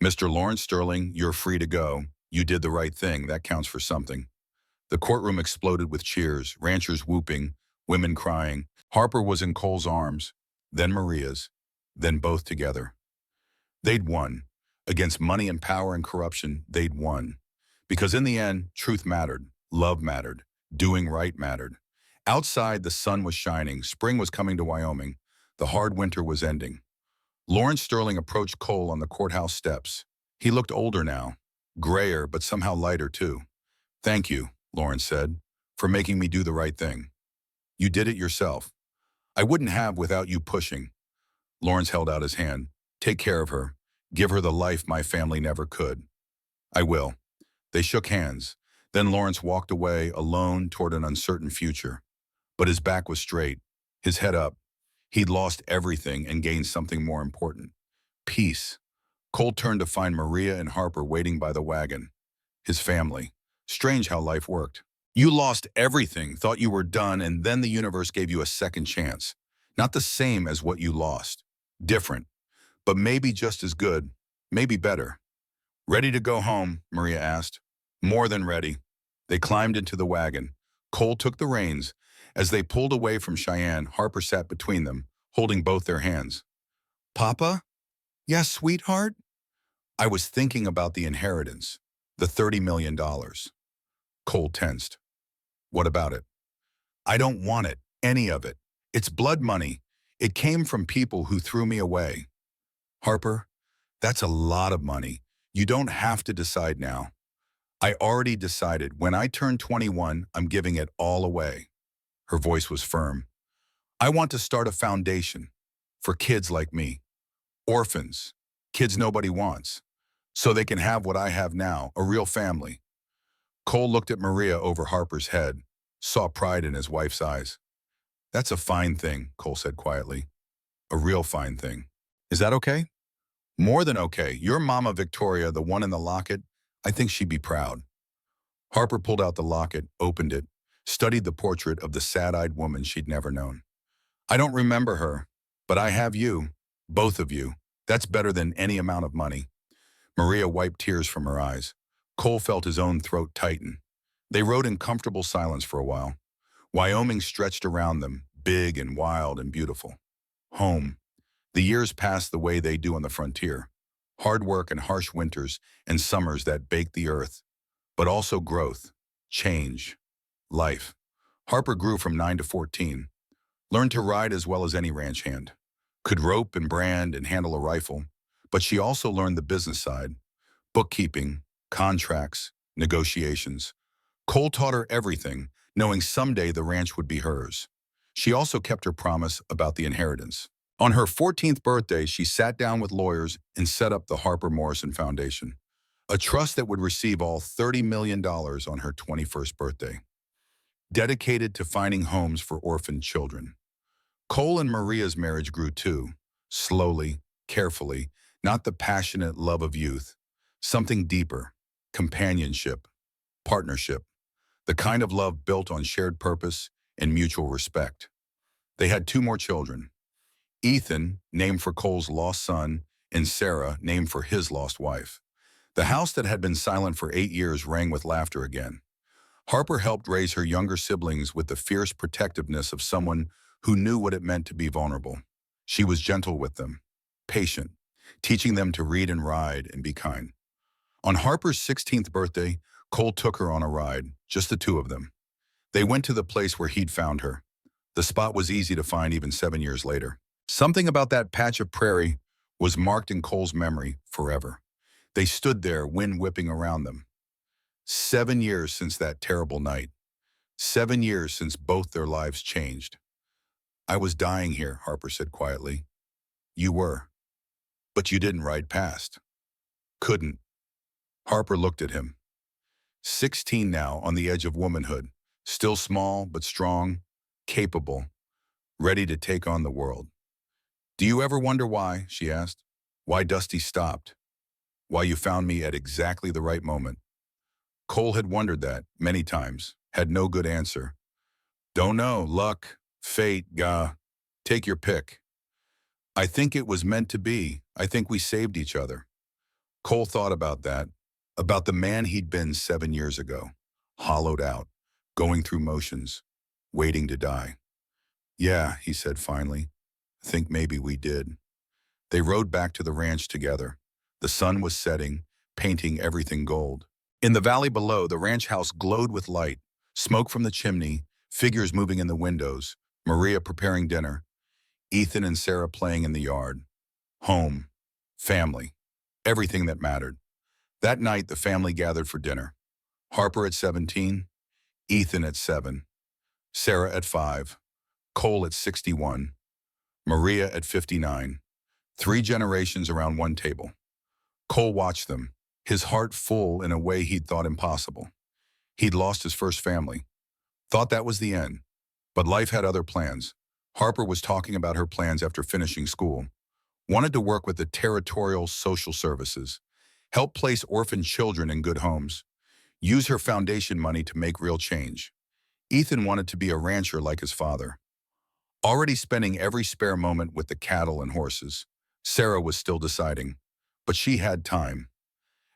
Mr. Lawrence Sterling, you're free to go. You did the right thing. That counts for something. The courtroom exploded with cheers, ranchers whooping, women crying. Harper was in Cole's arms, then Maria's, then both together. They'd won. Against money and power and corruption, they'd won. Because in the end, truth mattered, love mattered, doing right mattered. Outside, the sun was shining, spring was coming to Wyoming, the hard winter was ending. Lawrence Sterling approached Cole on the courthouse steps. He looked older now, grayer but somehow lighter too. Thank you, Lawrence said, for making me do the right thing. You did it yourself. I wouldn't have without you pushing. Lawrence held out his hand. Take care of her. Give her the life my family never could. I will. They shook hands. Then Lawrence walked away alone toward an uncertain future. But his back was straight, his head up. He'd lost everything and gained something more important. Peace. Cole turned to find Maria and Harper waiting by the wagon. His family. Strange how life worked. You lost everything, thought you were done, and then the universe gave you a second chance. Not the same as what you lost. Different. But maybe just as good. Maybe better. Ready to go home? Maria asked. More than ready. They climbed into the wagon. Cole took the reins. As they pulled away from Cheyenne, Harper sat between them, holding both their hands. Papa? Yes, sweetheart? I was thinking about the inheritance, the $30 million. Cole tensed. What about it? I don't want it, any of it. It's blood money. It came from people who threw me away. Harper, that's a lot of money. You don't have to decide now. I already decided. When I turn 21, I'm giving it all away. Her voice was firm. I want to start a foundation for kids like me, orphans, kids nobody wants, so they can have what I have now, a real family. Cole looked at Maria over Harper's head, saw pride in his wife's eyes. That's a fine thing, Cole said quietly. A real fine thing. Is that okay? More than okay. Your mama Victoria, the one in the locket, I think she'd be proud. Harper pulled out the locket, opened it, studied the portrait of the sad-eyed woman she'd never known. I don't remember her, but I have you, both of you. That's better than any amount of money. Maria wiped tears from her eyes. Cole felt his own throat tighten. They rode in comfortable silence for a while. Wyoming stretched around them, big and wild and beautiful. Home. The years passed the way they do on the frontier. Hard work and harsh winters and summers that baked the earth. But also growth, change, life. Harper grew from 9 to 14. Learned to ride as well as any ranch hand. Could rope and brand and handle a rifle. But she also learned the business side. Bookkeeping, contracts, negotiations. Cole taught her everything, knowing someday the ranch would be hers. She also kept her promise about the inheritance. On her 14th birthday, she sat down with lawyers and set up the Harper Morrison Foundation, a trust that would receive all $30 million on her 21st birthday, dedicated to finding homes for orphaned children. Cole and Maria's marriage grew too, slowly, carefully, not the passionate love of youth, something deeper, companionship, partnership, the kind of love built on shared purpose and mutual respect. They had 2 more children, Ethan, named for Cole's lost son, and Sarah, named for his lost wife. The house that had been silent for 8 years rang with laughter again. Harper helped raise her younger siblings with the fierce protectiveness of someone who knew what it meant to be vulnerable. She was gentle with them, patient, teaching them to read and ride and be kind. On Harper's 16th birthday, Cole took her on a ride, just the 2 of them. They went to the place where he'd found her. The spot was easy to find even 7 years later. Something about that patch of prairie was marked in Cole's memory forever. They stood there, wind whipping around them. 7 years since that terrible night. 7 years since both their lives changed. I was dying here, Harper said quietly. You were. But you didn't ride past. Couldn't. Harper looked at him. 16 now, on the edge of womanhood. Still small, but strong, capable, ready to take on the world. Do you ever wonder why, she asked, why Dusty stopped? Why you found me at exactly the right moment? Cole had wondered that many times, had no good answer. Don't know, luck, fate, take your pick. I think it was meant to be. I think we saved each other. Cole thought about that, about the man he'd been 7 years ago, hollowed out, going through motions, waiting to die. Yeah, he said finally. I think maybe we did. They rode back to the ranch together. The sun was setting, painting everything gold. In the valley below, the ranch house glowed with light, smoke from the chimney, figures moving in the windows, Maria preparing dinner, Ethan and Sarah playing in the yard. Home, family, everything that mattered. That night, the family gathered for dinner. Harper at 17, Ethan at 7, Sarah at 5, Cole at 61, Maria at 59. 3 generations around one table. Cole watched them, his heart full in a way he'd thought impossible. He'd lost his first family. Thought that was the end. But life had other plans. Harper was talking about her plans after finishing school. Wanted to work with the territorial social services. Help place orphan children in good homes. Use her foundation money to make real change. Ethan wanted to be a rancher like his father. Already spending every spare moment with the cattle and horses. Sarah was still deciding, but she had time.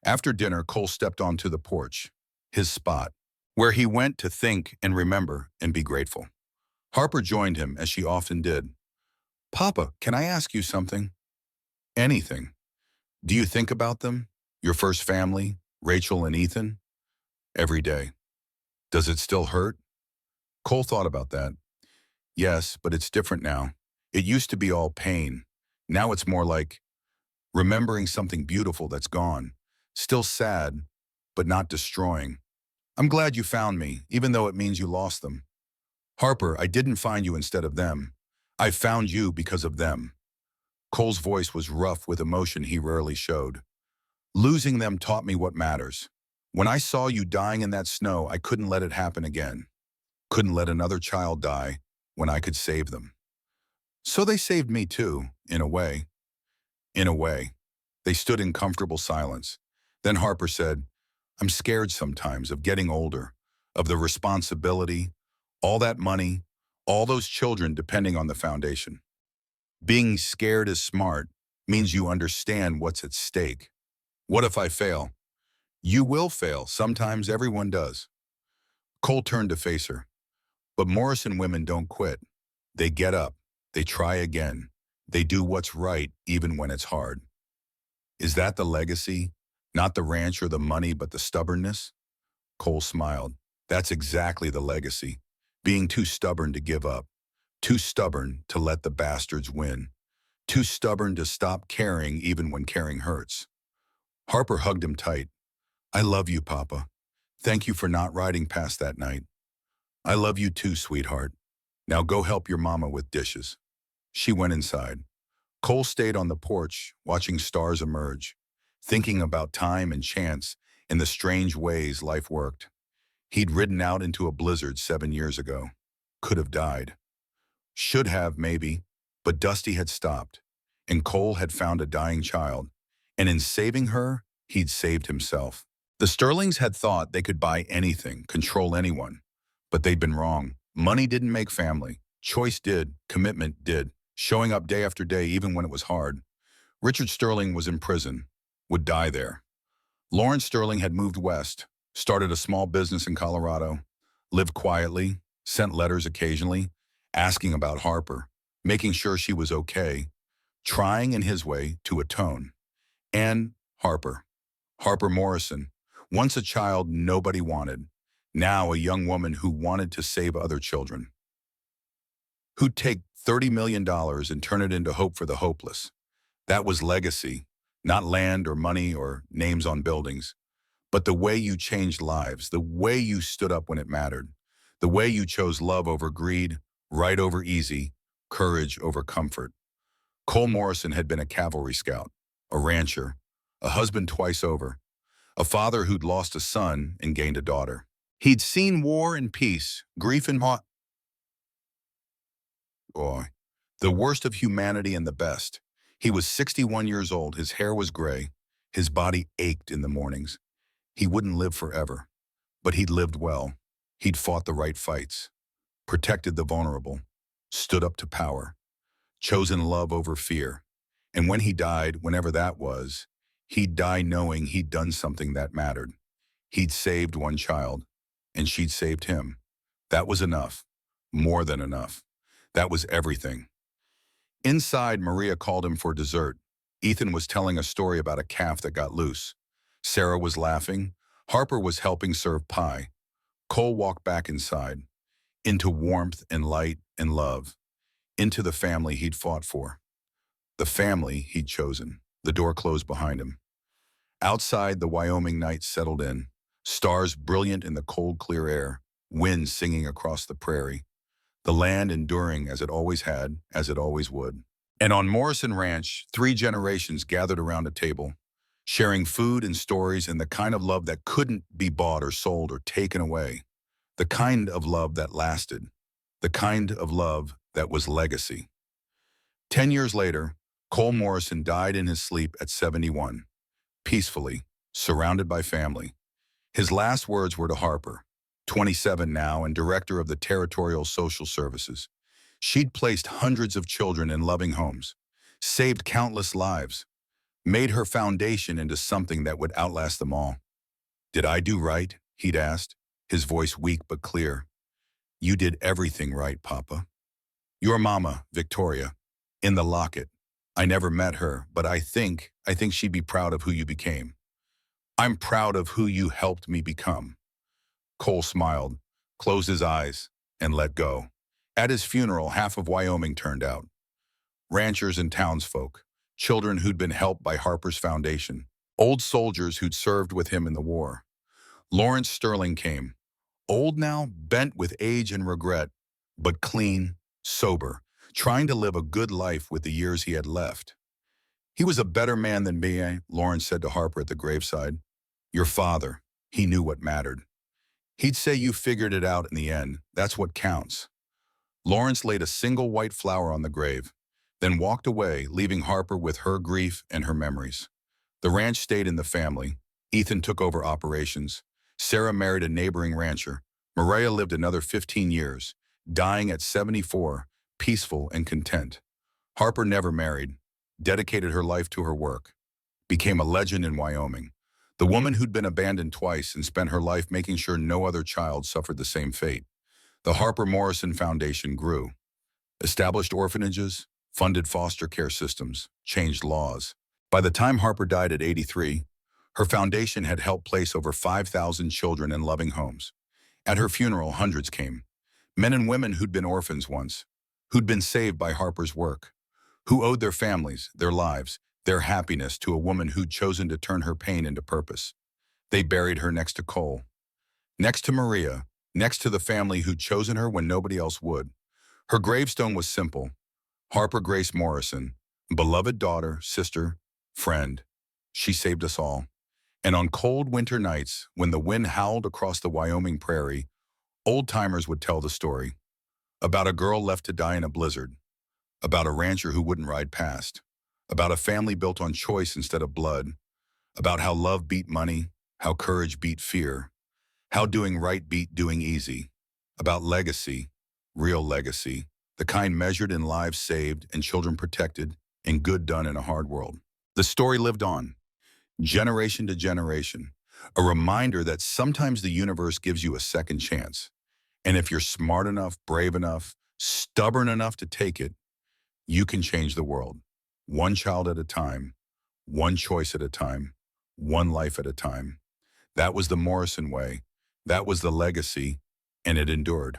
After dinner, Cole stepped onto the porch, his spot, where he went to think and remember and be grateful. Harper joined him, as she often did. Papa, can I ask you something? Anything. Do you think about them? Your first family, Rachel and Ethan? Every day. Does it still hurt? Cole thought about that. Yes, but it's different now. It used to be all pain. Now it's more like remembering something beautiful that's gone. Still sad, but not destroying. I'm glad you found me, even though it means you lost them. Harper, I didn't find you instead of them. I found you because of them. Cole's voice was rough with emotion he rarely showed. Losing them taught me what matters. When I saw you dying in that snow, I couldn't let it happen again. Couldn't let another child die when I could save them. So they saved me too, in a way. In a way. They stood in comfortable silence. Then Harper said, I'm scared sometimes of getting older, of the responsibility, all that money, all those children depending on the foundation. Being scared is smart means you understand what's at stake. What if I fail? You will fail. Sometimes everyone does. Cole turned to face her. But Morrison women don't quit. They get up. They try again. They do what's right even when it's hard. Is that the legacy? Not the ranch or the money, but the stubbornness? Cole smiled. That's exactly the legacy. Being too stubborn to give up. Too stubborn to let the bastards win. Too stubborn to stop caring even when caring hurts. Harper hugged him tight. I love you, Papa. Thank you for not riding past that night. I love you too, sweetheart. Now go help your mama with dishes. She went inside. Cole stayed on the porch, watching stars emerge, thinking about time and chance and the strange ways life worked. He'd ridden out into a blizzard 7 years ago. Could have died. Should have, maybe, but Dusty had stopped, and Cole had found a dying child, and in saving her, he'd saved himself. The Sterlings had thought they could buy anything, control anyone, but they'd been wrong. Money didn't make family. Choice did. Commitment did. Showing up day after day even when it was hard. Richard Sterling was in prison, would die there. Lawrence Sterling had moved west, started a small business in Colorado, lived quietly, sent letters occasionally, asking about Harper, making sure she was okay, trying in his way to atone. And Harper Morrison, once a child nobody wanted, now a young woman who wanted to save other children. Who'd take $30 million and turn it into hope for the hopeless. That was legacy, not land or money or names on buildings, but the way you changed lives, the way you stood up when it mattered, the way you chose love over greed, right over easy, courage over comfort. Cole Morrison had been a cavalry scout, a rancher, a husband twice over, a father who'd lost a son and gained a daughter. He'd seen war and peace, grief and joy, the worst of humanity and the best. He was 61 years old, his hair was gray, his body ached in the mornings. He wouldn't live forever, but he'd lived well. He'd fought the right fights, protected the vulnerable, stood up to power, chosen love over fear. And when he died, whenever that was, he'd die knowing he'd done something that mattered. He'd saved one child, and she'd saved him. That was enough, more than enough. That was everything. Inside, Maria called him for dessert. Ethan was telling a story about a calf that got loose. Sarah was laughing. Harper was helping serve pie. Cole walked back inside, into warmth and light and love, into the family he'd fought for, the family he'd chosen. The door closed behind him. Outside, the Wyoming night settled in, stars brilliant in the cold, clear air, wind singing across the prairie, the land enduring as it always had, as it always would. And on Morrison Ranch, 3 generations gathered around a table, sharing food and stories and the kind of love that couldn't be bought or sold or taken away, the kind of love that lasted, the kind of love that was legacy. 10 years later, Cole Morrison died in his sleep at 71, peacefully, surrounded by family. His last words were to Harper, 27 now and director of the Territorial Social Services. She'd placed hundreds of children in loving homes, saved countless lives, made her foundation into something that would outlast them all. Did I do right? He'd asked, his voice weak but clear. You did everything right, Papa. Your mama, Victoria, in the locket. I never met her, but I think she'd be proud of who you became. I'm proud of who you helped me become. Cole smiled, closed his eyes, and let go. At his funeral, half of Wyoming turned out. Ranchers and townsfolk, children who'd been helped by Harper's foundation, old soldiers who'd served with him in the war. Lawrence Sterling came, old now, bent with age and regret, but clean, sober, trying to live a good life with the years he had left. He was a better man than me, Lawrence said to Harper at the graveside. Your father, he knew what mattered. He'd say you figured it out in the end. That's what counts. Lawrence laid a single white flower on the grave, then walked away, leaving Harper with her grief and her memories. The ranch stayed in the family, Ethan took over operations. Sarah married a neighboring rancher. Maria lived another 15 years, dying at 74, peaceful and content. Harper never married, dedicated her life to her work, became a legend in Wyoming. The woman who'd been abandoned twice and spent her life making sure no other child suffered the same fate. The Harper Morrison Foundation grew, established orphanages, funded foster care systems, changed laws. By the time Harper died at 83, her foundation had helped place over 5,000 children in loving homes. At her funeral, hundreds came. Men and women who'd been orphans once, who'd been saved by Harper's work, who owed their families, their lives, their happiness to a woman who'd chosen to turn her pain into purpose. They buried her next to Cole, next to Maria, next to the family who'd chosen her when nobody else would. Her gravestone was simple: Harper Grace Morrison, beloved daughter, sister, friend. She saved us all. And on cold winter nights, when the wind howled across the Wyoming prairie, old-timers would tell the story about a girl left to die in a blizzard, about a rancher who wouldn't ride past, about a family built on choice instead of blood, about how love beat money, how courage beat fear, how doing right beat doing easy, about legacy, real legacy, the kind measured in lives saved and children protected and good done in a hard world. The story lived on, generation to generation, a reminder that sometimes the universe gives you a second chance. And if you're smart enough, brave enough, stubborn enough to take it, you can change the world. One child at a time, one choice at a time, one life at a time. That was the Morrison way. That was the legacy, and it endured.